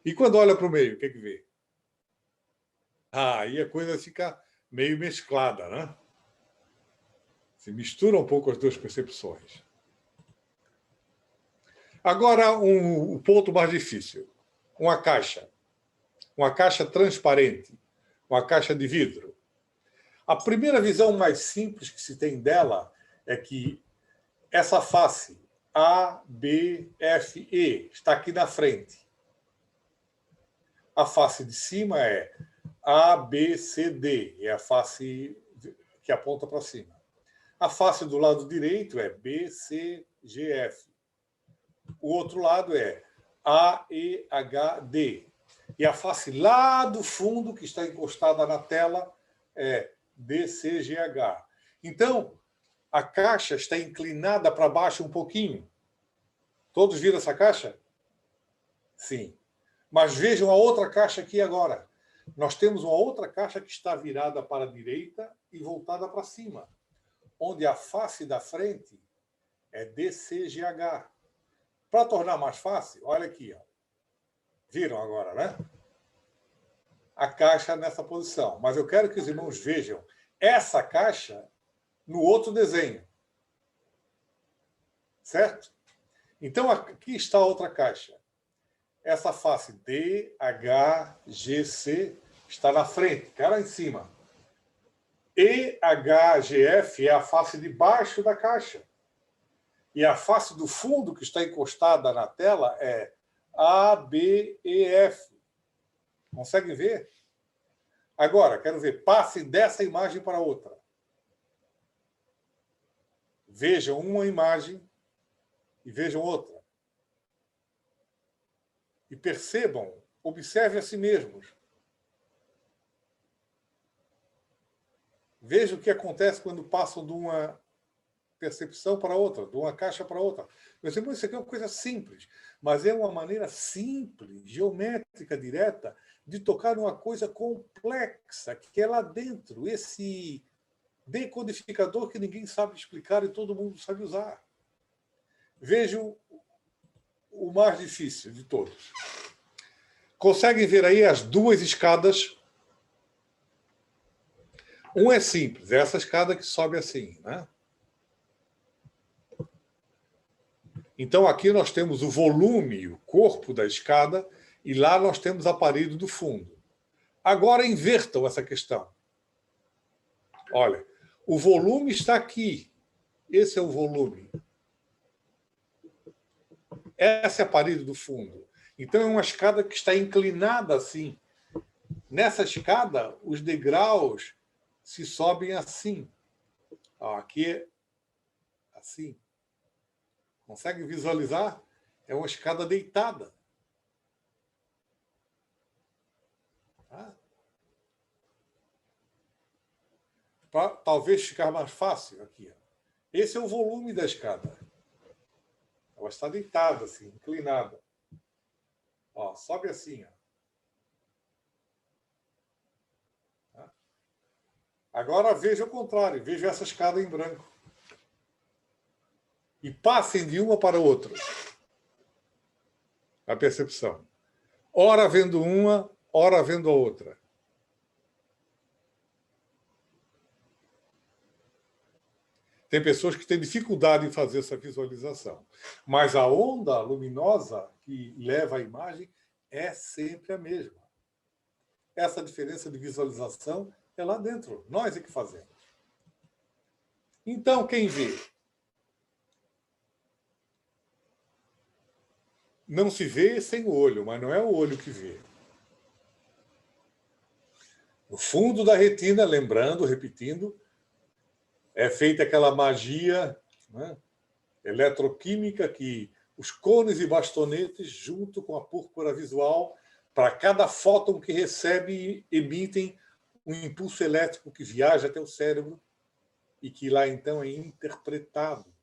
E quando olha para o meio, o que vê? Aí a coisa fica meio mesclada, né? Se mistura um pouco as duas percepções. Agora, o ponto mais difícil. Uma caixa transparente, uma caixa de vidro. A primeira visão mais simples que se tem dela é que essa face A, B, F, E está aqui na frente. A face de cima é A, B, C, D, é a face que aponta para cima. A face do lado direito é B, C, G, F. O outro lado é A, E, H, D. E a face lá do fundo, que está encostada na tela, é D, C, G, H. Então, a caixa está inclinada para baixo um pouquinho. Todos viram essa caixa? Sim. Mas vejam a outra caixa aqui agora. Nós temos uma outra caixa que está virada para a direita e voltada para cima, onde a face da frente é DCGH. Para tornar mais fácil, olha aqui. Ó. Viram agora, né? A caixa nessa posição. Mas eu quero que os irmãos vejam essa caixa no outro desenho. Certo? Então, aqui está a outra caixa. Essa face DHGC está na frente, que é lá em cima. EHGF é a face de baixo da caixa. E a face do fundo, que está encostada na tela, é ABEF. Consegue ver? Agora, quero ver, passe dessa imagem para outra. Vejam uma imagem e vejam outra. E percebam, observem a si mesmos. Vejam o que acontece quando passam de uma percepção para outra, de uma caixa para outra. Meus irmãos, isso aqui é uma coisa simples, mas é uma maneira simples, geométrica, direta, de tocar numa coisa complexa, que é lá dentro, esse decodificador que ninguém sabe explicar e todo mundo sabe usar. Vejam o mais difícil de todos. Conseguem ver aí as duas escadas? Um é simples, é essa escada que sobe assim, né? Então, aqui nós temos o volume, o corpo da escada, e lá nós temos a parede do fundo. Agora, invertam essa questão. Olha, o volume está aqui. Esse é o volume. Essa é a parede do fundo. Então, é uma escada que está inclinada assim. Nessa escada, os degraus se sobem assim. Ó, aqui é assim. Consegue visualizar? É uma escada deitada. Tá? Para talvez ficar mais fácil aqui. Ó. Esse é o volume da escada. Ela está deitada, assim, inclinada. Ó, sobe assim. Ó. Tá? Agora veja o contrário. Veja essa escada em branco. E passem de uma para outra. A percepção. Ora vendo uma, ora vendo a outra. Tem pessoas que têm dificuldade em fazer essa visualização. Mas a onda luminosa que leva a imagem é sempre a mesma. Essa diferença de visualização é lá dentro. Nós é que fazemos. Então, quem vê? Não se vê sem o olho, mas não é o olho que vê. No fundo da retina, lembrando, repetindo, é feita aquela magia, né, eletroquímica que os cones e bastonetes, junto com a púrpura visual, para cada fóton que recebe, emitem um impulso elétrico que viaja até o cérebro e que lá então é interpretado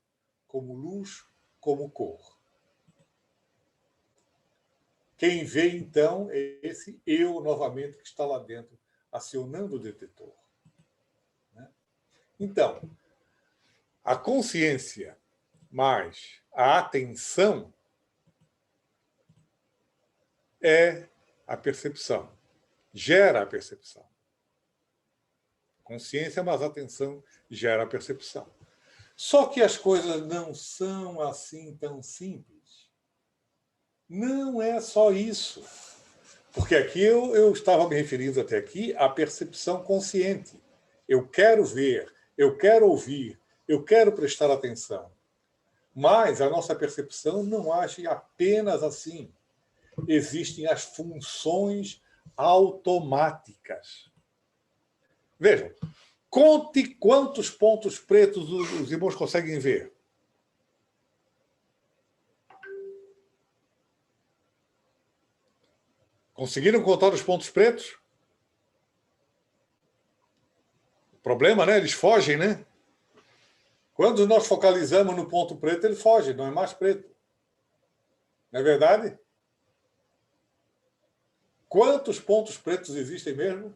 como luz, como cor. Quem vê então é esse eu novamente que está lá dentro, acionando o detetor. Então, a consciência mais a atenção é a percepção, gera a percepção. Consciência mais atenção gera a percepção. Só que as coisas não são assim tão simples. Não é só isso. Porque aqui eu estava me referindo até aqui à percepção consciente. Eu quero ver, eu quero ouvir, eu quero prestar atenção. Mas a nossa percepção não age apenas assim. Existem as funções automáticas. Vejam, conte quantos pontos pretos os irmãos conseguem ver. Conseguiram contar os pontos pretos? O problema, né? Eles fogem, né? Quando nós focalizamos no ponto preto, ele foge, não é mais preto. Não é verdade? Quantos pontos pretos existem mesmo?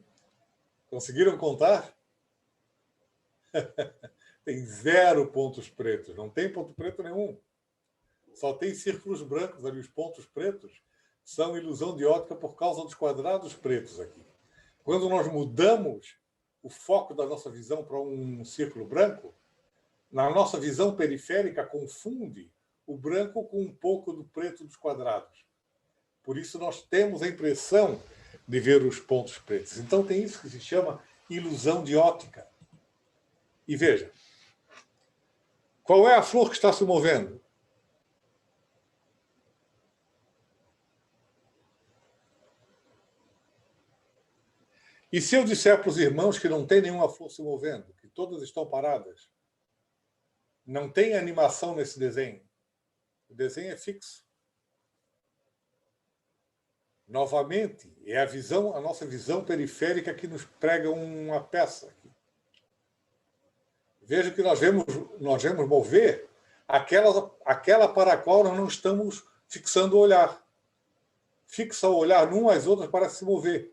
Conseguiram contar? Tem 0 pontos pretos. Não tem ponto preto nenhum. Só tem círculos brancos ali. Os pontos pretos são ilusão de ótica por causa dos quadrados pretos aqui. Quando nós mudamos o foco da nossa visão para um círculo branco, na nossa visão periférica confunde o branco com um pouco do preto dos quadrados. Por isso nós temos a impressão de ver os pontos pretos. Então tem isso que se chama ilusão de ótica. E veja, qual é a flor que está se movendo? E se eu disser para os irmãos que não tem nenhuma flor se movendo, que todas estão paradas, não tem animação nesse desenho, o desenho é fixo. Novamente, é a nossa visão periférica que nos prega uma peça. Veja que nós vemos mover aquela para a qual nós não estamos fixando o olhar. Fixa o olhar num, as outras parecem se mover.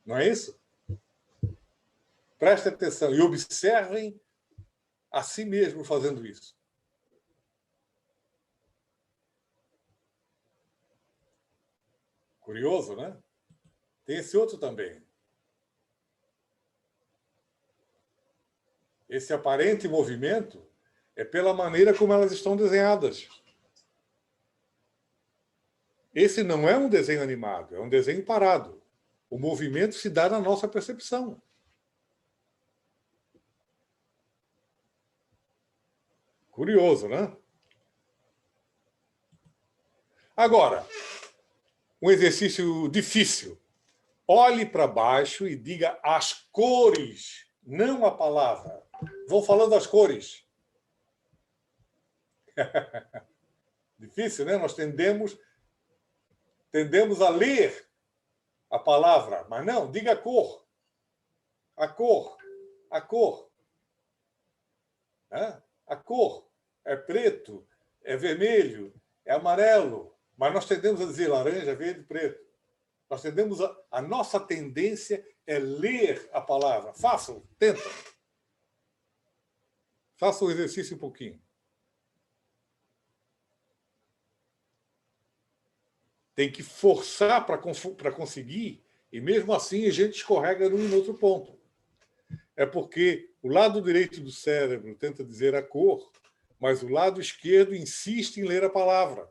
Não é isso? Prestem atenção e observem a si mesmo fazendo isso. Curioso, né? Tem esse outro também. Esse aparente movimento é pela maneira como elas estão desenhadas. Esse não é um desenho animado, é um desenho parado. O movimento se dá na nossa percepção. Curioso, né? Agora, um exercício difícil. Olhe para baixo e diga as cores, não a palavra. Vão falando as cores. Difícil, né? Nós tendemos a ler a palavra, mas não, diga a cor. A cor. A cor. A cor é preto, é vermelho, é amarelo, mas nós tendemos a dizer laranja, verde, preto. Nós tendemos a nossa tendência é ler a palavra. Façam, tenta. Façam o exercício um pouquinho. Tem que forçar para conseguir, e mesmo assim a gente escorrega num e no outro ponto. É porque o lado direito do cérebro tenta dizer a cor, mas o lado esquerdo insiste em ler a palavra.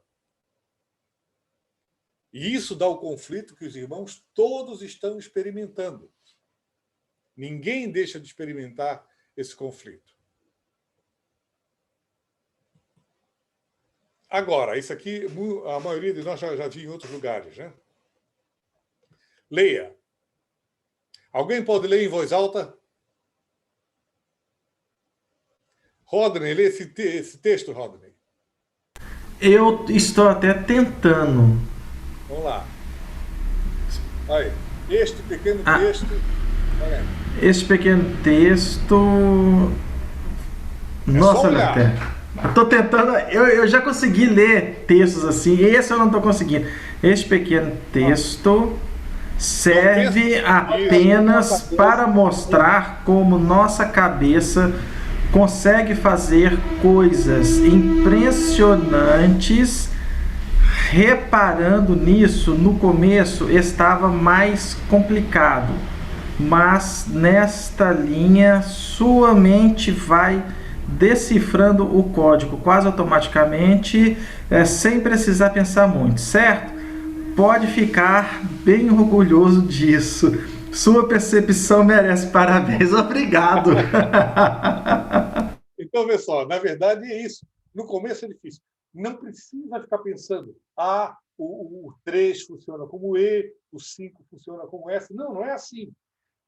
E isso dá o conflito que os irmãos todos estão experimentando. Ninguém deixa de experimentar esse conflito. Agora, isso aqui, a maioria de nós já viu em outros lugares, né? Leia. Alguém pode ler em voz alta? Rodney, lê esse texto, Rodney. Eu estou até tentando. Vamos lá. Aí, este pequeno texto. Este pequeno texto. Nossa, Leotério. Eu tô tentando. Eu já consegui ler textos assim. Esse eu não tô conseguindo. Este pequeno texto serve apenas para mostrar como nossa cabeça consegue fazer coisas impressionantes. Reparando nisso, no começo estava mais complicado, mas nesta linha sua mente vai decifrando o código quase automaticamente, sem precisar pensar muito, certo? Pode ficar bem orgulhoso disso. Sua percepção merece parabéns. Obrigado. Então, vê só, na verdade é isso. No começo é difícil. Não precisa ficar pensando, o 3 funciona como E, o 5 funciona como S. Não, não é assim.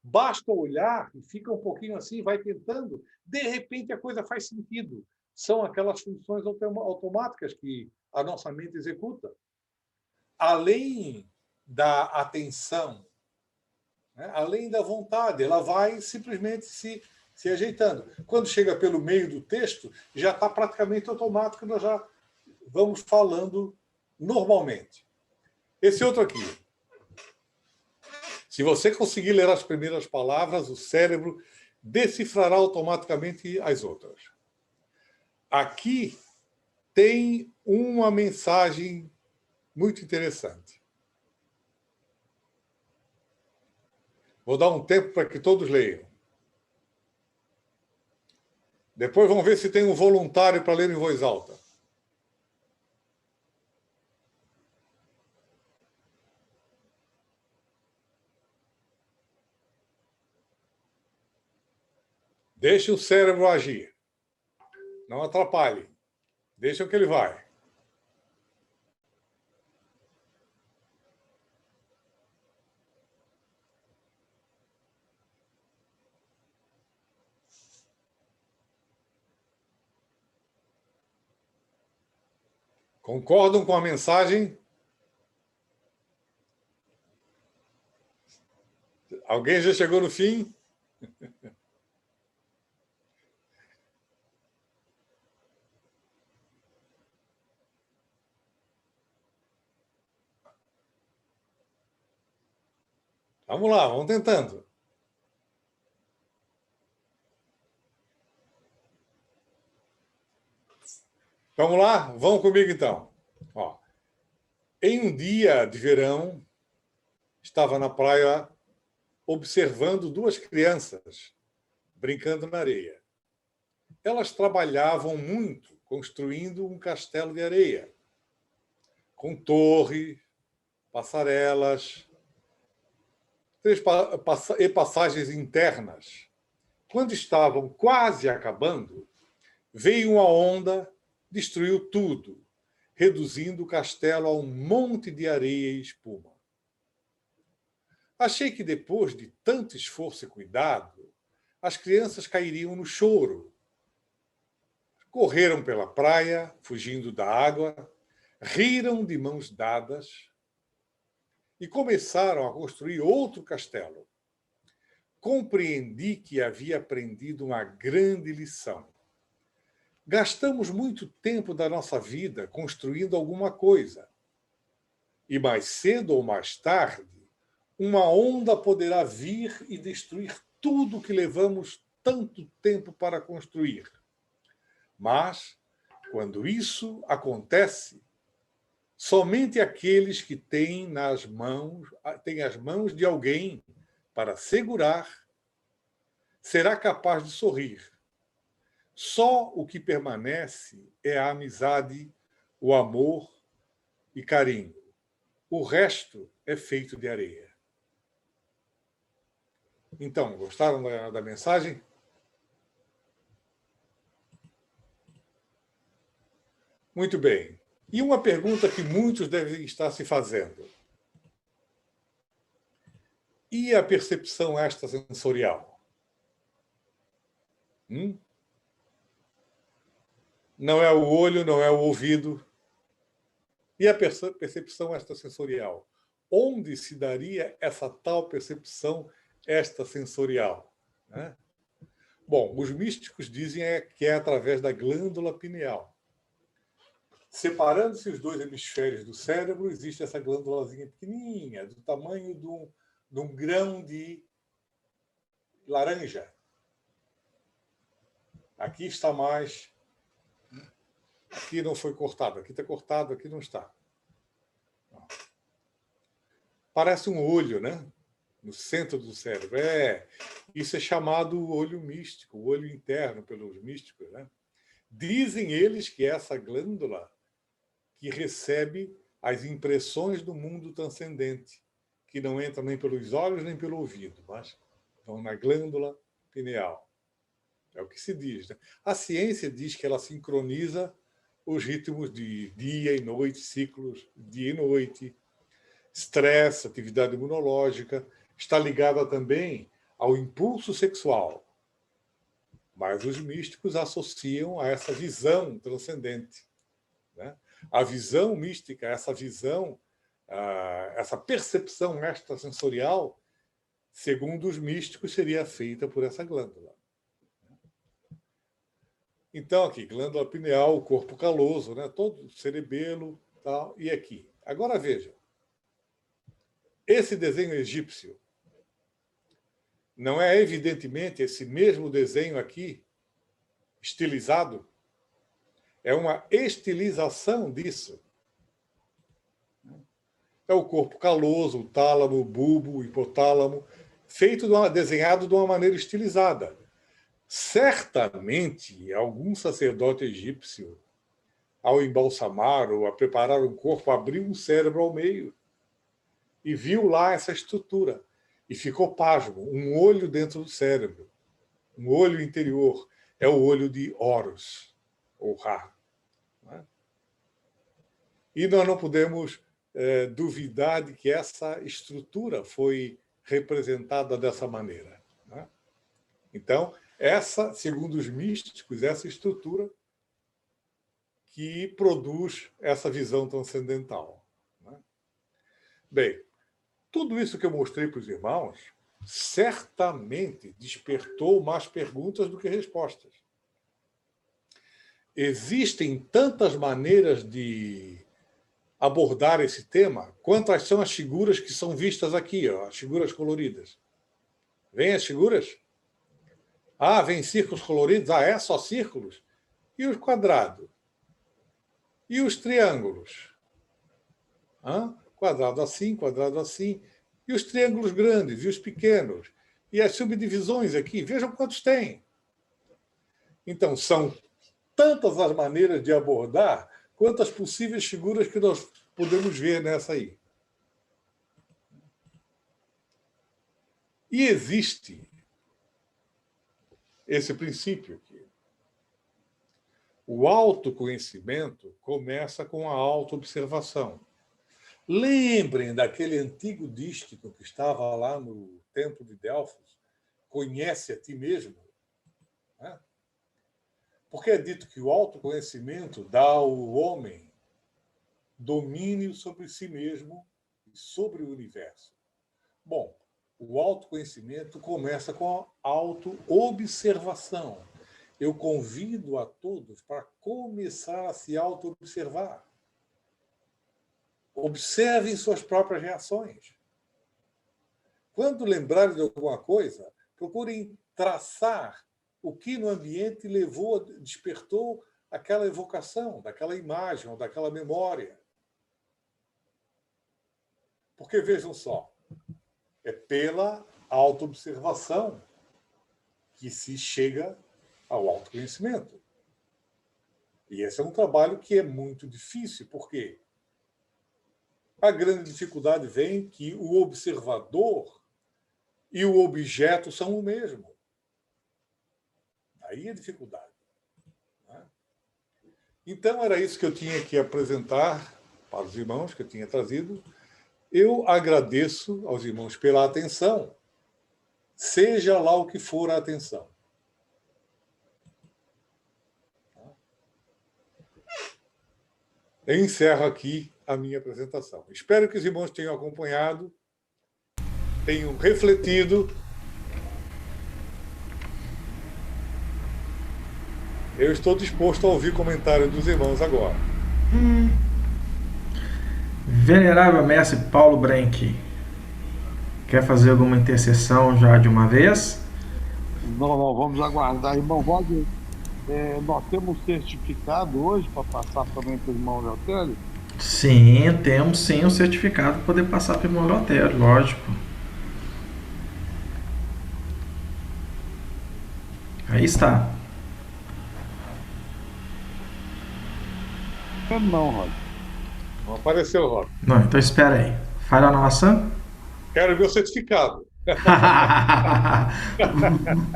Basta olhar e fica um pouquinho assim, vai tentando. De repente, a coisa faz sentido. São aquelas funções automáticas que a nossa mente executa. Além da atenção, né? Além da vontade, ela vai simplesmente se ajeitando. Quando chega pelo meio do texto, já está praticamente automático, nós já vamos falando normalmente. Esse outro aqui. Se você conseguir ler as primeiras palavras, o cérebro decifrará automaticamente as outras. Aqui tem uma mensagem muito interessante. Vou dar um tempo para que todos leiam. Depois vamos ver se tem um voluntário para ler em voz alta. Deixe o cérebro agir. Não atrapalhe. Deixa que ele vai. Concordam com a mensagem? Alguém já chegou no fim? Vamos lá, vamos tentando. Vamos lá? Vão comigo, então. Ó, em um dia de verão, estava na praia observando duas crianças brincando na areia. Elas trabalhavam muito construindo um castelo de areia, com torre, passarelas e passagens internas. Quando estavam quase acabando, veio uma onda, destruiu tudo, reduzindo o castelo a um monte de areia e espuma. Achei que depois de tanto esforço e cuidado, as crianças cairiam no choro. Correram pela praia, fugindo da água, riram de mãos dadas e começaram a construir outro castelo. Compreendi que havia aprendido uma grande lição. Gastamos muito tempo da nossa vida construindo alguma coisa. E mais cedo ou mais tarde, uma onda poderá vir e destruir tudo que levamos tanto tempo para construir. Mas, quando isso acontece, somente aqueles que têm as mãos de alguém para segurar, será capaz de sorrir. Só o que permanece é a amizade, o amor e carinho. O resto é feito de areia. Então, gostaram da mensagem? Muito bem. E uma pergunta que muitos devem estar se fazendo. E a percepção extrasensorial? Não é o olho, não é o ouvido. E a percepção extrasensorial? Onde se daria essa tal percepção extrasensorial? Né? Bom, os místicos dizem que é através da glândula pineal. Separando-se os dois hemisférios do cérebro, existe essa glândulazinha pequenininha, do tamanho de um grão de laranja. Aqui está mais... Aqui não foi cortado, aqui está cortado, aqui não está. Parece um olho, né? No centro do cérebro. Isso é chamado olho místico, o olho interno pelos místicos, né? Dizem eles que essa glândula que recebe as impressões do mundo transcendente, que não entram nem pelos olhos nem pelo ouvido, mas vão na glândula pineal. É o que se diz, né? A ciência diz que ela sincroniza os ritmos de dia e noite, ciclos dia e noite, estresse, atividade imunológica, está ligada também ao impulso sexual. Mas os místicos associam a essa visão transcendente, né? A visão mística, essa visão, essa percepção extrasensorial, segundo os místicos, seria feita por essa glândula. Então, aqui, glândula pineal, o corpo caloso, né? Todo cerebelo, tal, e aqui. Agora veja, esse desenho egípcio não é evidentemente esse mesmo desenho aqui, estilizado? É uma estilização disso. É o corpo caloso, o tálamo, o bulbo, o hipotálamo, desenhado de uma maneira estilizada. Certamente, algum sacerdote egípcio, ao embalsamar ou a preparar um corpo, abriu um cérebro ao meio e viu lá essa estrutura. E ficou pasmo, um olho dentro do cérebro, um olho interior. É o olho de Horus, ou Ra. Né? E nós não podemos duvidar de que essa estrutura foi representada dessa maneira. Né? Então, essa, segundo os místicos, essa estrutura que produz essa visão transcendental. Né? Bem, tudo isso que eu mostrei para os irmãos certamente despertou mais perguntas do que respostas. Existem tantas maneiras de abordar esse tema, quantas são as figuras que são vistas aqui, ó, as figuras coloridas. Vêm as figuras? Ah, vem círculos coloridos? Ah, é só círculos? E os quadrados? E os triângulos? Quadrado assim, quadrado assim. E os triângulos grandes e os pequenos? E as subdivisões aqui? Vejam quantos tem. Então, são tantas as maneiras de abordar quantas possíveis figuras que nós podemos ver nessa aí. E existe esse princípio aqui. O autoconhecimento começa com a autoobservação. Lembrem daquele antigo dístico que estava lá no templo de Delfos, conhece a ti mesmo. Né? Porque é dito que o autoconhecimento dá ao homem domínio sobre si mesmo e sobre o universo. Bom, o autoconhecimento começa com a autoobservação. Eu convido a todos para começar a se auto-observar. Observem suas próprias reações. Quando lembrarem de alguma coisa, procurem traçar o que no ambiente despertou aquela evocação, daquela imagem ou daquela memória. Porque, vejam só, é pela autoobservação que se chega ao autoconhecimento. E esse é um trabalho que é muito difícil, porque a grande dificuldade vem que o observador e o objeto são o mesmo. Aí a dificuldade. Né? Então, era isso que eu tinha que apresentar para os irmãos, que eu tinha trazido. Eu agradeço aos irmãos pela atenção, seja lá o que for a atenção. Eu encerro aqui a minha apresentação. Espero que os irmãos tenham acompanhado, tenham refletido. Eu estou disposto a ouvir comentários dos irmãos agora. Venerável Mestre Paulo Brenck, quer fazer alguma intercessão já de uma vez? Não, vamos aguardar. Irmão Roger, nós temos certificado hoje para passar também para o irmão Leotério? Sim, temos sim um certificado para poder passar para o irmão Leotério, lógico. Aí está. Não, Roger. Não apareceu, Rob. Não, então espera aí. Falha nossa. Quero ver o certificado.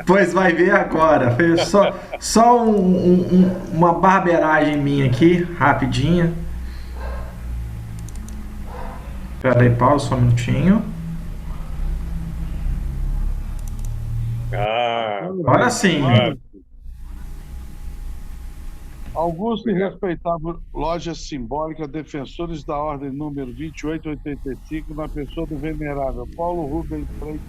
Pois vai ver agora. Foi só uma barbeiragem minha aqui, rapidinha. Espera aí, pausa só um minutinho. Agora sim. Augusto e respeitável Loja Simbólica, Defensores da Ordem número 2885, na pessoa do venerável Paulo Rubens Freitas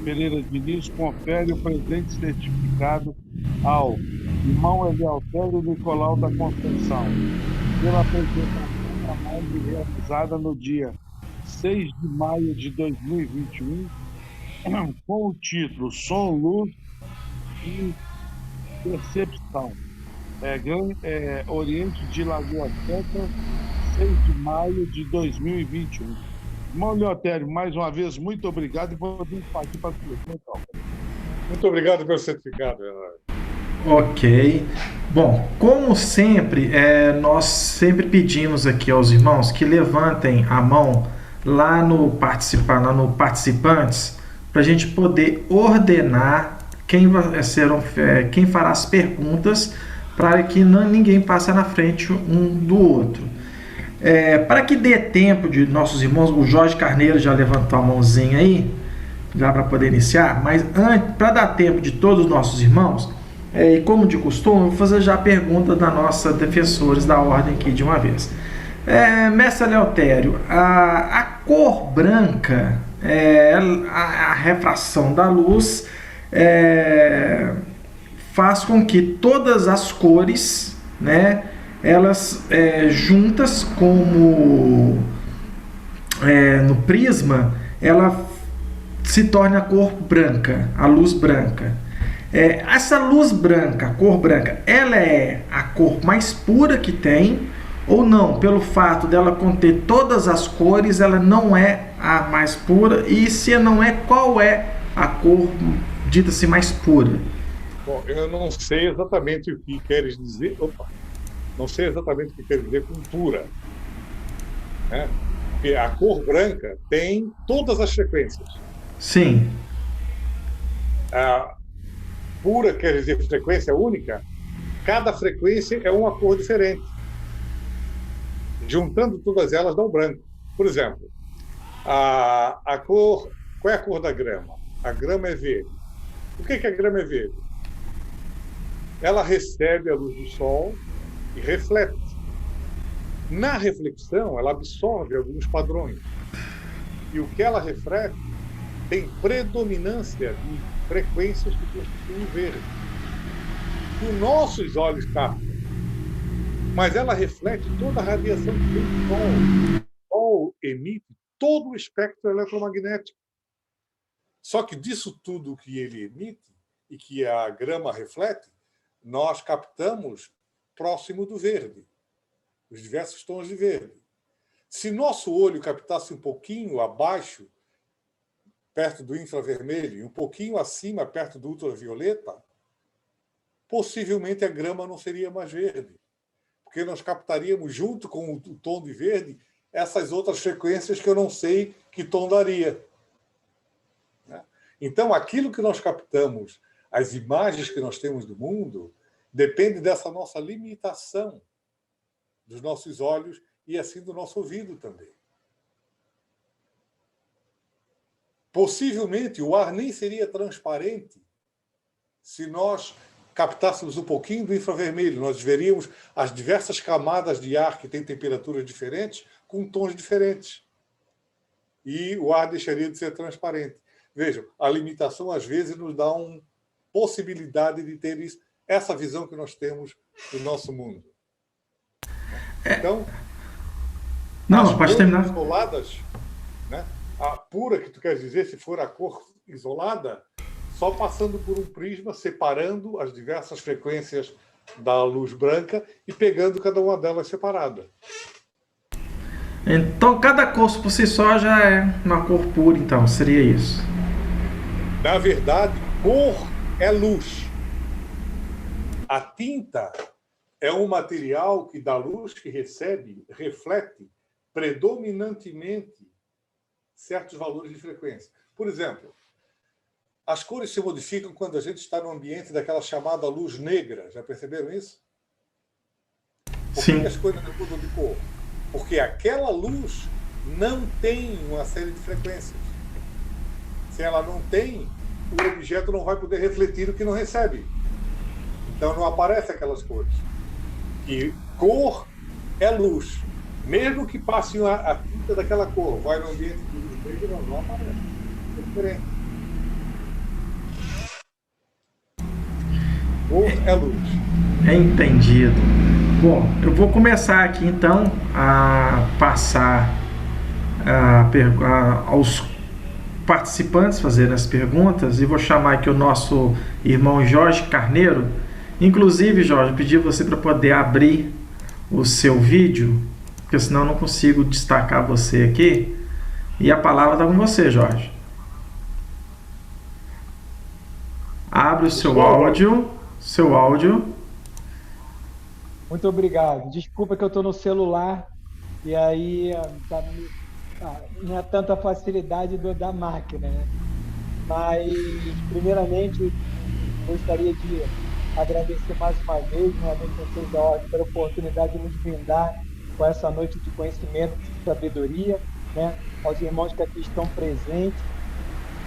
Pereira Diniz, confere o presente certificado ao irmão Eleutério Nicolau da Conceição, pela apresentação da live realizada no dia 6 de maio de 2021, com o título Som, Luz e Percepção. Oriente de Lagoa Santa, 6 de maio de 2021. Irmão Leotério, mais uma vez, muito obrigado e podemos partir para a sua. Muito obrigado pelo certificado, Bernardo. Ok. Bom, como sempre, nós sempre pedimos aqui aos irmãos que levantem a mão lá no participantes, para a gente poder ordenar quem fará as perguntas, para que ninguém passe na frente um do outro. Para que dê tempo de nossos irmãos, o Jorge Carneiro já levantou a mãozinha aí, já para poder iniciar, mas para dar tempo de todos os nossos irmãos, e como de costume, eu vou fazer já a pergunta da nossa defensores da ordem aqui de uma vez. Mestre Leotério, a cor branca, a refração da luz, faz com que todas as cores, né, elas juntas como no prisma, ela se torne a cor branca, a luz branca. Essa luz branca, a cor branca, ela é a cor mais pura que tem, ou não? Pelo fato dela conter todas as cores, ela não é a mais pura, e se não é, qual é a cor dita-se mais pura? Bom, eu não sei exatamente o que queres dizer. Não sei exatamente o que queres dizer com pura. Né? Porque a cor branca tem todas as frequências. Sim. A pura quer dizer frequência única? cada frequência é uma cor diferente. Juntando todas elas dá um branco. Por exemplo, a cor... Qual é a cor da grama? A grama é verde. Por que a grama é verde? Ela recebe a luz do sol e reflete. Na reflexão, ela absorve alguns padrões. E o que ela reflete tem predominância de frequências que constituem o verde. Que os nossos olhos captam. Mas ela reflete toda a radiação que vem do Sol. O Sol emite todo o espectro eletromagnético. Só que disso tudo que ele emite e que a grama reflete, nós captamos próximo do verde, os diversos tons de verde. Se nosso olho captasse um pouquinho abaixo, perto do infravermelho, e um pouquinho acima, perto do ultravioleta, possivelmente a grama não seria mais verde, porque nós captaríamos, junto com o tom de verde, essas outras frequências que eu não sei que tom daria. Então, aquilo que nós captamos, as imagens que nós temos do mundo, depende dessa nossa limitação dos nossos olhos e assim do nosso ouvido também. Possivelmente, o ar nem seria transparente se nós captássemos um pouquinho do infravermelho. Nós veríamos as diversas camadas de ar que têm temperaturas diferentes com tons diferentes. E o ar deixaria de ser transparente. Vejam, a limitação, às vezes, nos dá uma possibilidade de ter isso, essa visão que nós temos do nosso mundo. Então, não, pode terminar. Isoladas, né? A pura, que tu quer dizer, se for a cor isolada, só passando por um prisma, separando as diversas frequências da luz branca e pegando cada uma delas separada. Então, cada cor por si só já é uma cor pura, então, seria isso. Na verdade, cor é luz. A tinta é um material que, da luz que recebe, reflete predominantemente certos valores de frequência. Por exemplo, as cores se modificam quando a gente está no ambiente daquela chamada luz negra. Já perceberam isso? Por que as coisas mudam de cor? Porque aquela luz não tem uma série de frequências. Se ela não tem, o objeto não vai poder refletir o que não recebe. Então não aparece aquelas cores. E cor é luz. Mesmo que passe a tinta daquela cor, vai no ambiente de luz negra, não aparece. É diferente. Cor é luz. Entendido. Bom, eu vou começar aqui então a passar aos participantes fazerem as perguntas e vou chamar aqui o nosso irmão Jorge Carneiro. Inclusive, Jorge, pedi você para poder abrir o seu vídeo, porque senão eu não consigo destacar você aqui. E a palavra está com você, Jorge. Abre o seu áudio. Muito obrigado. Desculpa que eu estou no celular e aí não é tanta facilidade da máquina, né? Mas, primeiramente, gostaria de agradecer mais uma vez vocês da Ordem pela oportunidade de nos brindar com essa noite de conhecimento e sabedoria, né? Aos irmãos que aqui estão presentes,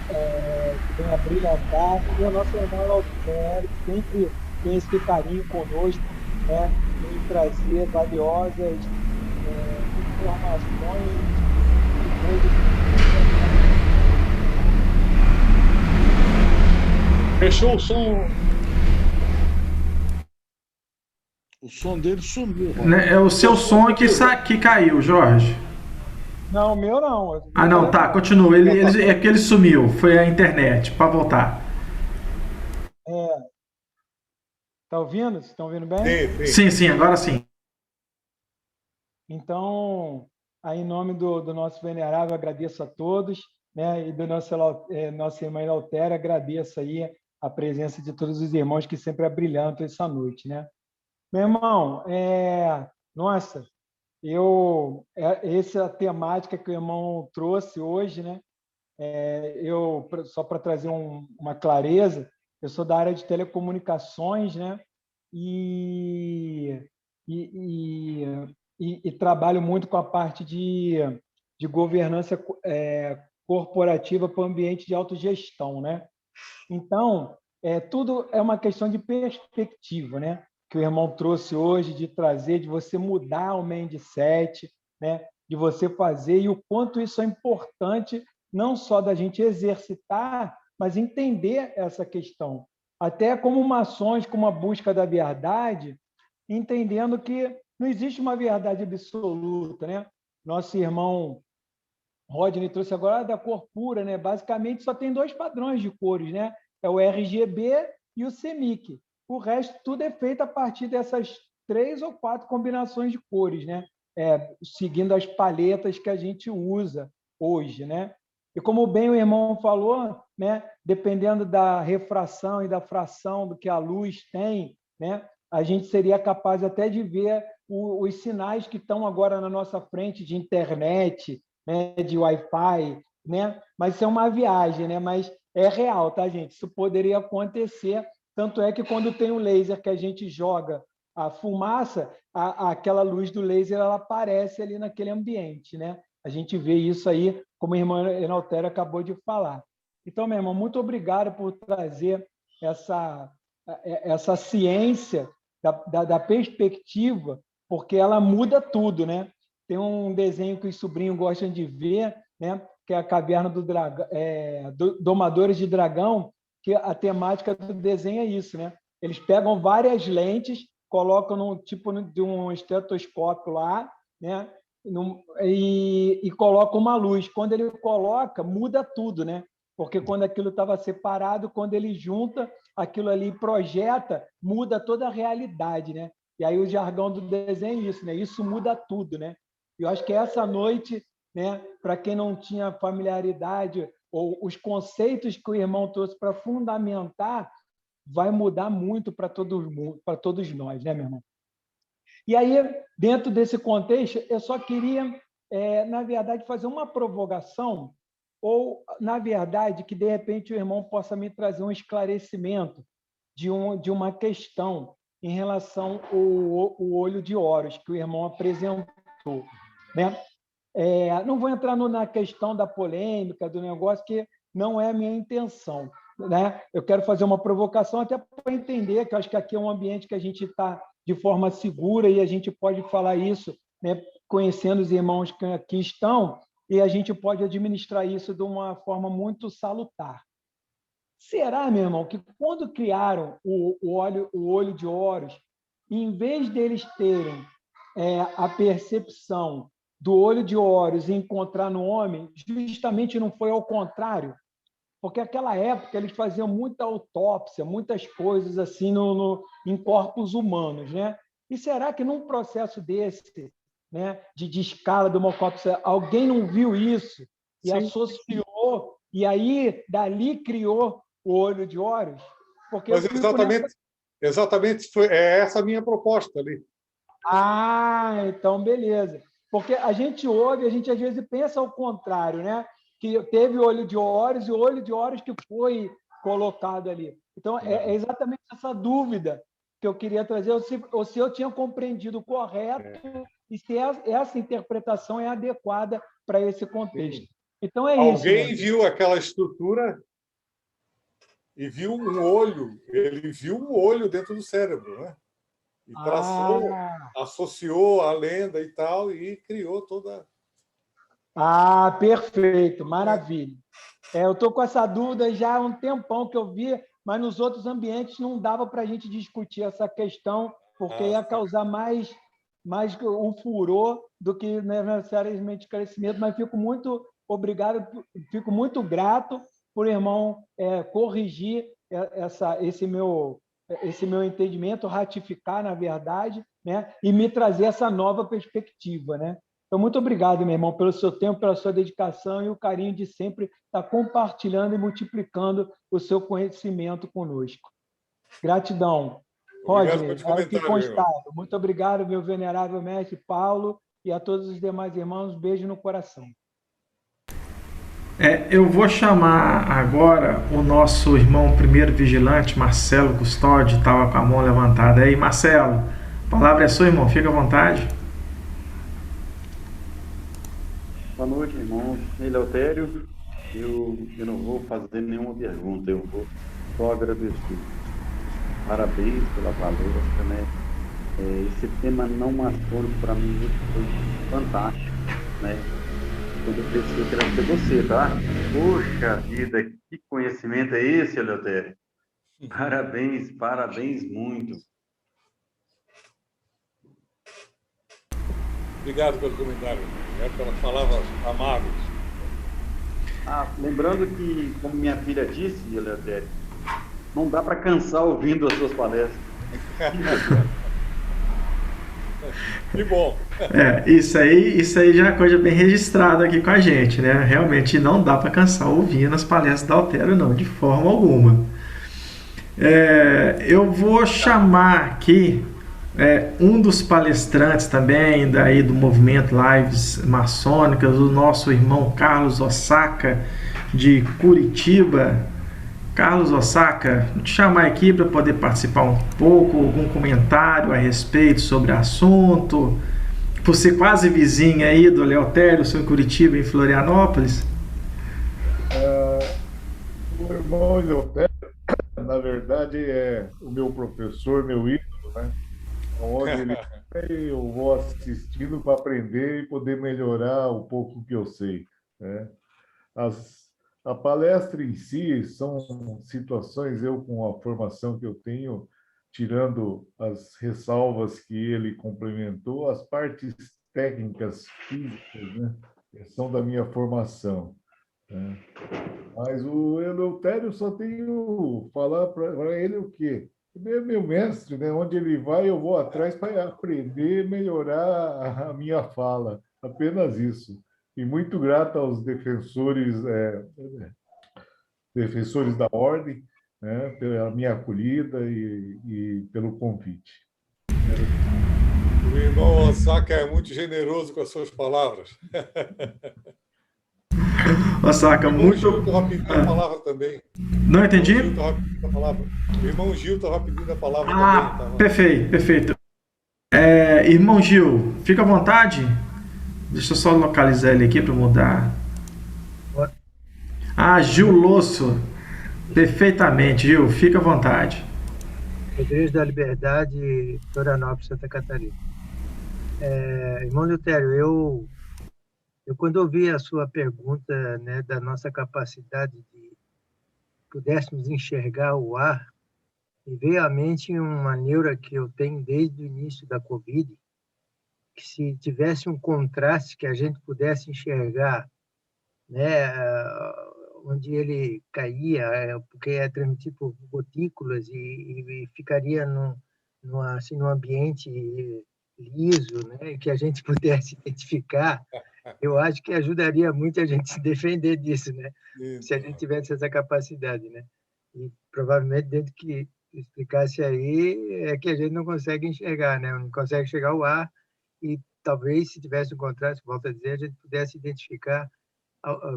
que vem a brilhantar, e ao nosso irmão Altério, que sempre tem esse carinho conosco, né? Em trazer valiosas informações. Fechou o som. O som dele sumiu. É o seu som que caiu, Jorge. Não, o meu não. Ah, não, tá, continua. É que ele sumiu. Foi a internet, para voltar. Tá ouvindo? Vocês estão ouvindo bem? Sim, agora sim. Então, aí, em nome do nosso venerável, agradeço a todos, né? E do nossa irmã Altéria, agradeço aí a presença de todos os irmãos que sempre abrilhantam essa noite, né? Meu irmão, nossa, essa é a temática que o irmão trouxe hoje, né? Só para trazer uma clareza, eu sou da área de telecomunicações, né? e, e, e trabalho muito com a parte de governança corporativa para o ambiente de autogestão, né? Então, tudo é uma questão de perspectiva, né? Que o irmão trouxe hoje, de trazer, de você mudar o mindset, né? De você fazer, e o quanto isso é importante, não só da gente exercitar, mas entender essa questão. Até como ações, como a busca da verdade, entendendo que não existe uma verdade absoluta, né? Nosso irmão Rodney trouxe agora da cor pura, né? Basicamente só tem 2 padrões de cores, né? É o RGB e o CMYK. O resto tudo é feito a partir dessas 3 ou 4 combinações de cores, né? Seguindo as paletas que a gente usa hoje, né? E como bem o irmão falou, né? Dependendo da refração e da fração do que a luz tem, né? A gente seria capaz até de ver os sinais que estão agora na nossa frente de internet, né, de Wi-Fi, né? Mas isso é uma viagem, né? Mas é real, tá, gente? Isso poderia acontecer. Tanto é que quando tem um laser que a gente joga a fumaça, aquela luz do laser ela aparece ali naquele ambiente, né? A gente vê isso aí, como a irmã Enaltério acabou de falar. Então, meu irmão, muito obrigado por trazer essa ciência da perspectiva, porque ela muda tudo, né? Tem um desenho que os sobrinhos gostam de ver, né? Que é a Caverna do Dragão, Domadores de Dragão, que a temática do desenho é isso, né? Eles pegam várias lentes, colocam num tipo de um estetoscópio lá, né? E colocam uma luz. Quando ele coloca, muda tudo, né? Porque quando aquilo estava separado, quando ele junta, aquilo ali projeta, muda toda a realidade, né? E aí o jargão do desenho é isso, né? Isso muda tudo, né? Eu acho que essa noite, né, para quem não tinha familiaridade ou os conceitos que o irmão trouxe para fundamentar, vai mudar muito para todos nós, né, meu irmão? E aí, dentro desse contexto, eu só queria, na verdade, fazer uma provocação, ou, na verdade, que, de repente, o irmão possa me trazer um esclarecimento de uma questão em relação ao olho de Horus, que o irmão apresentou, né? Não vou entrar na questão da polêmica, do negócio, que não é a minha intenção, né? Eu quero fazer uma provocação até para entender que eu acho que aqui é um ambiente que a gente está de forma segura e a gente pode falar isso, né, conhecendo os irmãos que aqui estão, e a gente pode administrar isso de uma forma muito salutar. Será, meu irmão, que quando criaram o olho de Horus, em vez deles terem a percepção do olho de Horus e encontrar no homem, justamente não foi ao contrário? Porque naquela época eles faziam muita autópsia, muitas coisas assim em corpos humanos, né? E será que num processo desse, né, de escala de uma autópsia, alguém não viu isso e Sim. associou, e aí dali criou o olho de Horus? Porque Mas exatamente é essa a minha proposta ali. Então beleza. Porque a gente ouve, a gente às vezes pensa ao contrário, né? Que teve o olho de Horus e o olho de Horus que foi colocado ali. Então, é exatamente essa dúvida que eu queria trazer, ou se eu tinha compreendido correto e se essa interpretação é adequada para esse contexto. Então, é isso. Alguém viu aquela estrutura e viu um olho, ele viu um olho dentro do cérebro, né? E traçou, associou a lenda e tal, e criou toda... Perfeito, maravilha. Eu estou com essa dúvida já há um tempão que eu vi, mas nos outros ambientes não dava para a gente discutir essa questão, porque ia causar mais o furor do que necessariamente crescimento, mas fico muito obrigado, fico muito grato por irmão corrigir esse meu entendimento, ratificar, na verdade, né, e me trazer essa nova perspectiva, né? Então, muito obrigado, meu irmão, pelo seu tempo, pela sua dedicação e o carinho de sempre estar compartilhando e multiplicando o seu conhecimento conosco. Gratidão. Rodney, aqui constado. Muito obrigado, meu venerável mestre Paulo, e a todos os demais irmãos, beijo no coração. Eu vou chamar agora o nosso irmão primeiro vigilante, Marcelo Custódio, estava com a mão levantada aí. Marcelo, a palavra é sua, irmão, fica à vontade. Boa noite, irmão. Eleutério, eu não vou fazer nenhuma pergunta, eu vou só agradecer. Parabéns pela palestra, né? Esse tema não maçônico para mim foi fantástico, né? Quando eu cresci, eu quero ser você, tá? Poxa vida, que conhecimento é esse, Eleutério? Parabéns, parabéns muito. Obrigado pelo comentário, pelas palavras amáveis. Lembrando que, como minha filha disse, Eleutério, não dá para cansar ouvindo as suas palestras. Que bom. Isso aí já é coisa bem registrada aqui com a gente, né? Realmente não dá para cansar ouvindo as palestras da Altério, não, de forma alguma. Eu vou chamar aqui um dos palestrantes também daí do movimento Lives Maçônicas, o nosso irmão Carlos Osaka, de Curitiba. Carlos Osaka, vou te chamar aqui para poder participar um pouco, algum comentário a respeito sobre o assunto, por ser quase vizinho aí do Eleutério, sou em Curitiba, em Florianópolis. O irmão Eleutério, na verdade, é o meu professor, meu ídolo, né? Onde ele eu vou assistindo para aprender e poder melhorar um pouco que eu sei, né? A palestra em si são situações, eu com a formação que eu tenho, tirando as ressalvas que ele complementou, as partes técnicas físicas, né, são da minha formação, né? Mas o Eleutério só tenho falar para ele o quê? Ele é meu mestre, né? Onde ele vai, eu vou atrás para aprender, melhorar a minha fala. Apenas isso. E muito grato aos defensores da ordem, né? Pela minha acolhida e pelo convite. O irmão Osaka é muito generoso com as suas palavras. Osaka, muito... O irmão Gil estava pedindo a palavra também. Não entendi? O irmão Gil estava pedindo a palavra também. Perfeito. Irmão Gil, fica à vontade. Deixa eu só localizar ele aqui para mudar. Gil Losso. Perfeitamente, Gil, fica à vontade. Igreja da Liberdade, Florianópolis, Santa Catarina. Irmão Eleutério, eu quando ouvi a sua pergunta, né, da nossa capacidade de pudéssemos enxergar o ar, me veio à mente uma neura que eu tenho desde o início da Covid, que se tivesse um contraste que a gente pudesse enxergar, né, onde ele caía, porque é transmitido por gotículas e ficaria num ambiente liso, né, que a gente pudesse identificar, eu acho que ajudaria muito a gente se defender disso, né? Se a gente tivesse essa capacidade, né? E provavelmente dentro que explicasse aí é que a gente não consegue enxergar, né? Não consegue enxergar o ar e talvez se tivesse um contraste, volto a dizer, a gente pudesse identificar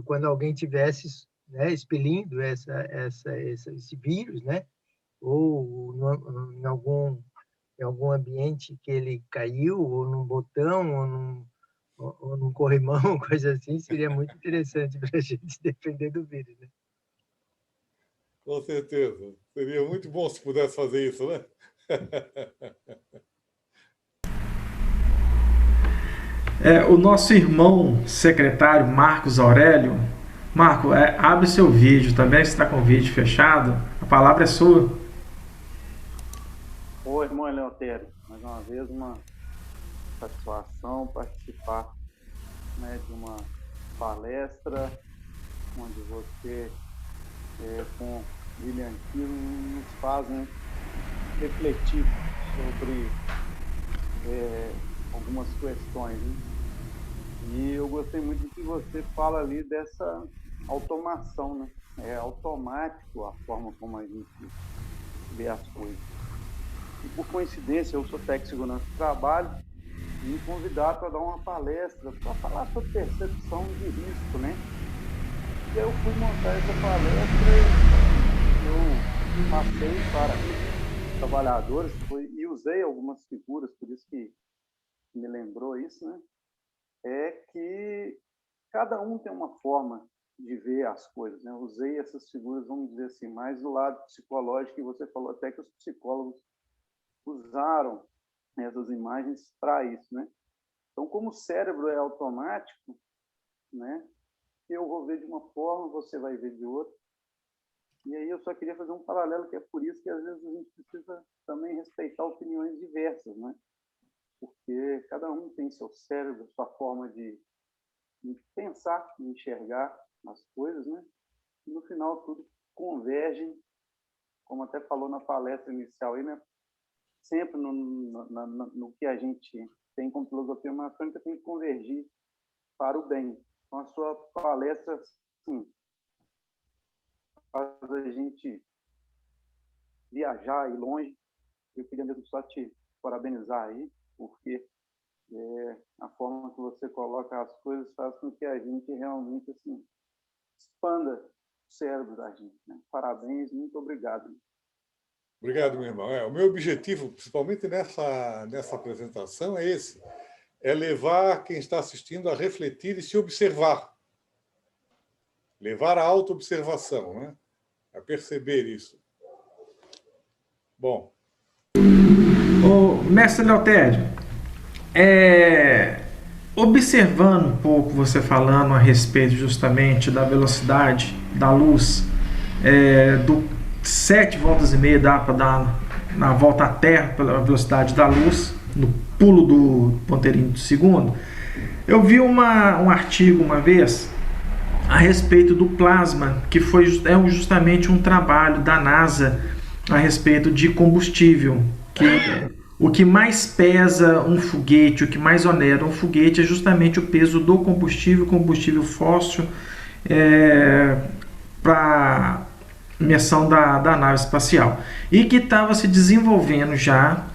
quando alguém tivesse, né, expelindo esse vírus, né? Ou em algum ambiente que ele caiu, ou num botão, ou num corrimão, coisa assim, seria muito interessante para a gente se defender do vírus, né? Com certeza. Seria muito bom se pudesse fazer isso, né? O nosso irmão secretário Marcos Aurélio. Marco, abre seu vídeo também, se está com o vídeo fechado. A palavra é sua. Oi, irmão Eleutério. Mais uma vez, uma satisfação participar, né, de uma palestra onde você, com brilhantismo, nos faz, né, refletir sobre algumas questões, né? E eu gostei muito do que você fala ali dessa automação, né? É automático a forma como a gente vê as coisas. E por coincidência, eu sou técnico de segurança do trabalho e me convidaram para dar uma palestra para falar sobre percepção de risco, né? E aí eu fui montar essa palestra, eu passei para trabalhadores e usei algumas figuras, por isso que me lembrou isso, né? É que cada um tem uma forma de ver as coisas, né? Eu usei essas figuras, vamos dizer assim, mais do lado psicológico, e você falou até que os psicólogos usaram essas imagens para isso, né? Então, como o cérebro é automático, né? Eu vou ver de uma forma, você vai ver de outra. E aí eu só queria fazer um paralelo, que é por isso que às vezes a gente precisa também respeitar opiniões diversas, né? Porque cada um tem seu cérebro, sua forma de pensar, de enxergar as coisas, né? E no final tudo converge, como até falou na palestra inicial aí, né? Sempre no que a gente tem como filosofia maçônica tem que convergir para o bem. Então a sua palestra, sim, faz a gente viajar e longe. Eu queria mesmo só te parabenizar aí, porque a forma que você coloca as coisas faz com que a gente realmente assim, expanda o cérebro da gente, né? Parabéns, muito obrigado. Obrigado, meu irmão. O meu objetivo, principalmente nessa apresentação, é esse. É levar quem está assistindo a refletir e se observar. Levar a autoobservação, né? A perceber isso. Bom. Ô, mestre Eleutério, observando um pouco você falando a respeito justamente da velocidade da luz, do 7 voltas e meia dá para dar na volta à Terra pela velocidade da luz, no pulo do ponteirinho do segundo. Eu vi um artigo uma vez a respeito do plasma, que foi justamente um trabalho da NASA a respeito de combustível, que o que mais pesa um foguete, o que mais onera um foguete é justamente o peso do combustível fóssil para missão da nave espacial. E que estava se desenvolvendo já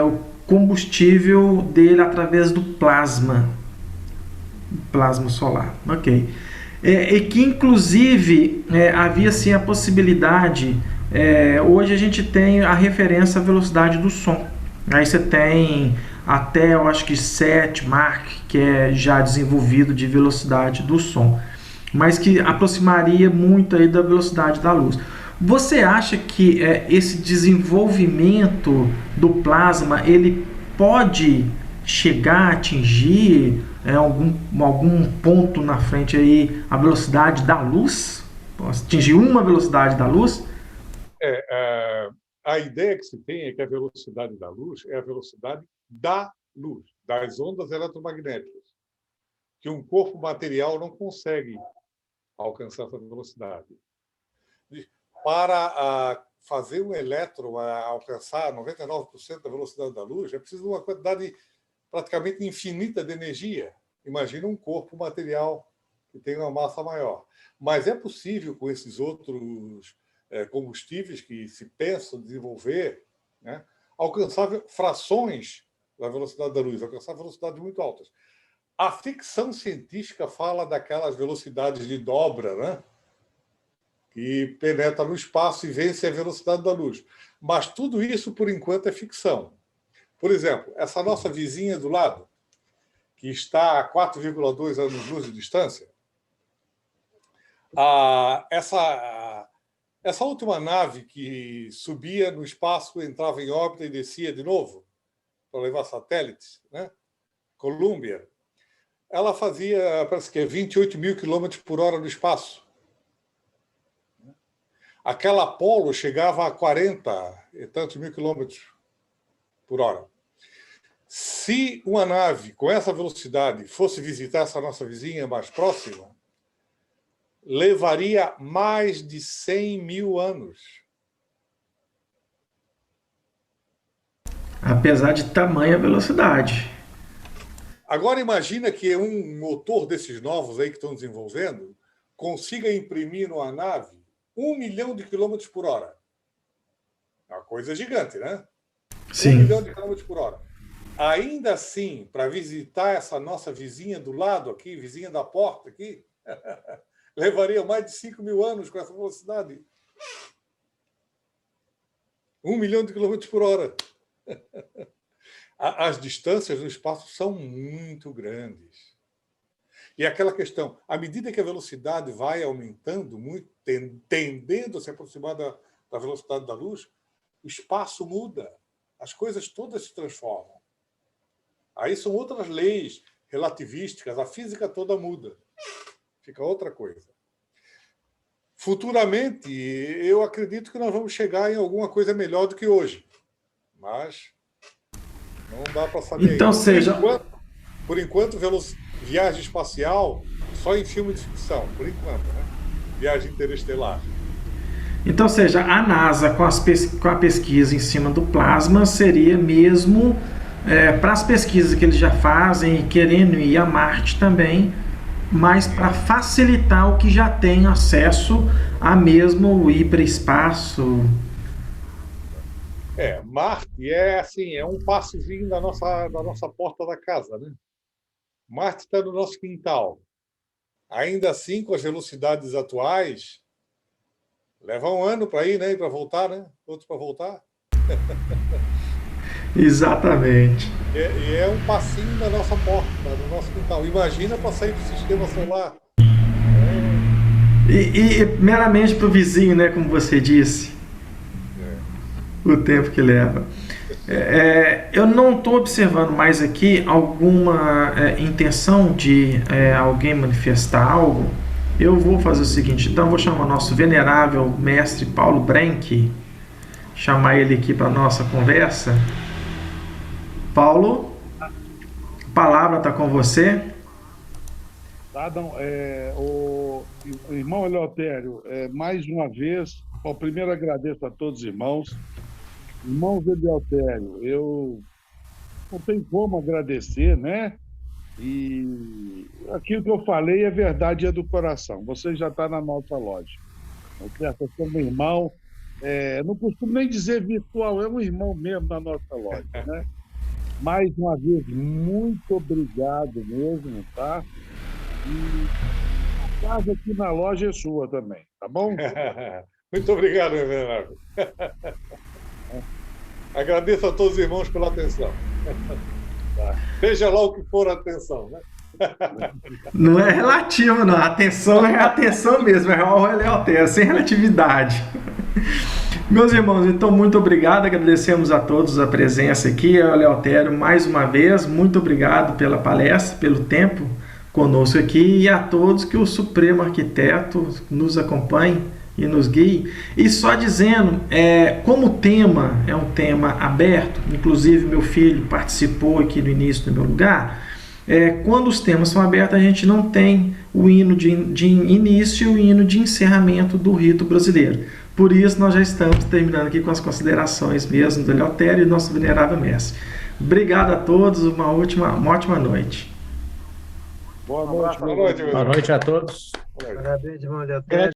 o combustível dele através do plasma solar. Ok. E que inclusive havia sim a possibilidade. Hoje a gente tem a referência à velocidade do som. Aí você tem até, eu acho que 7 Mach, que é já desenvolvido de velocidade do som, mas que aproximaria muito aí da velocidade da luz. Você acha que esse desenvolvimento do plasma ele pode chegar a atingir algum ponto na frente aí a velocidade da luz? Pode atingir uma velocidade da luz? A ideia que se tem é que a velocidade da luz é a velocidade da luz, das ondas eletromagnéticas, que um corpo material não consegue alcançar essa velocidade. Para fazer um elétron alcançar 99% da velocidade da luz, é preciso uma quantidade praticamente infinita de energia. Imagina um corpo material que tem uma massa maior. Mas é possível, com esses outros combustíveis que se pensam desenvolver, né, alcançar frações da velocidade da luz, alcançar velocidades muito altas. A ficção científica fala daquelas velocidades de dobra, né, que penetra no espaço e vence a velocidade da luz. Mas tudo isso, por enquanto, é ficção. Por exemplo, essa nossa vizinha do lado, que está a 4,2 anos-luz de distância, essa última nave que subia no espaço, entrava em órbita e descia de novo, para levar satélites, né? Columbia, ela fazia, parece que 28 mil quilômetros por hora no espaço. Aquela Apollo chegava a 40 e tantos mil quilômetros por hora. Se uma nave com essa velocidade fosse visitar essa nossa vizinha mais próxima, levaria mais de 100 mil anos. Apesar de tamanha velocidade. Agora imagina que um motor desses novos aí que estão desenvolvendo consiga imprimir numa nave 1 milhão de quilômetros por hora. É uma coisa gigante, né? Sim. 1 milhão de quilômetros por hora. Ainda assim, para visitar essa nossa vizinha do lado aqui, vizinha da porta aqui, levaria mais de 5 mil anos com essa velocidade. 1 milhão de quilômetros por hora. As distâncias no espaço são muito grandes. E aquela questão, à medida que a velocidade vai aumentando, muito, tendendo a se aproximar da velocidade da luz, o espaço muda, as coisas todas se transformam. Aí são outras leis relativísticas, a física toda muda. Fica outra coisa. Futuramente, eu acredito que nós vamos chegar em alguma coisa melhor do que hoje. Mas não dá para saber. Então, por enquanto, viagem espacial só em filme de ficção, por enquanto, né? Viagem interestelar. Então, ou seja, a NASA com a pesquisa em cima do plasma seria mesmo para as pesquisas que eles já fazem e querendo ir a Marte também, mas para facilitar o que já tem acesso a mesmo o hiperespaço. Marte é um passozinho da nossa porta da casa, né? Marte está no nosso quintal. Ainda assim, com as velocidades atuais, leva um ano para ir, né? E para voltar, né? Outro para voltar. Exatamente. E é um passinho da nossa porta, do nosso quintal. Imagina para sair do sistema solar. E meramente para o vizinho, né? Como você disse. O tempo que leva. Eu não estou observando mais aqui alguma intenção de alguém manifestar algo. Eu vou fazer o seguinte, então eu vou chamar o nosso venerável mestre Paulo Brenck, chamar ele aqui para a nossa conversa. Paulo, a palavra está com você. Adão, o irmão Eleutério, mais uma vez, primeiro agradeço a todos os irmãos. Irmãos Eleutério, eu não tenho como agradecer, né? E aquilo que eu falei é verdade, é do coração. Você já está na nossa loja. Você é um irmão, não costumo nem dizer virtual, é um irmão mesmo na nossa loja, né? Mais uma vez, muito obrigado mesmo, tá? E a casa aqui na loja é sua também, tá bom? Muito obrigado, meu venerável. Agradeço a todos os irmãos pela atenção. Seja lá o que for a atenção, né? Não é relativo, não. A atenção é a atenção mesmo, é o Eleutério, sem relatividade. Meus irmãos, então, muito obrigado. Agradecemos a todos a presença aqui. Eleutério, mais uma vez, muito obrigado pela palestra, pelo tempo conosco aqui e a todos que o Supremo Arquiteto nos acompanhe e nos guie. E só dizendo, como o tema é um tema aberto, inclusive meu filho participou aqui no início do meu lugar, quando os temas são abertos, a gente não tem o hino de início e o hino de encerramento do rito brasileiro. Por isso, nós já estamos terminando aqui com as considerações mesmo do Eleutério e do nosso venerável mestre. Obrigado a todos, uma ótima noite. Boa noite, boa noite a todos. Parabéns, irmão Eleutério.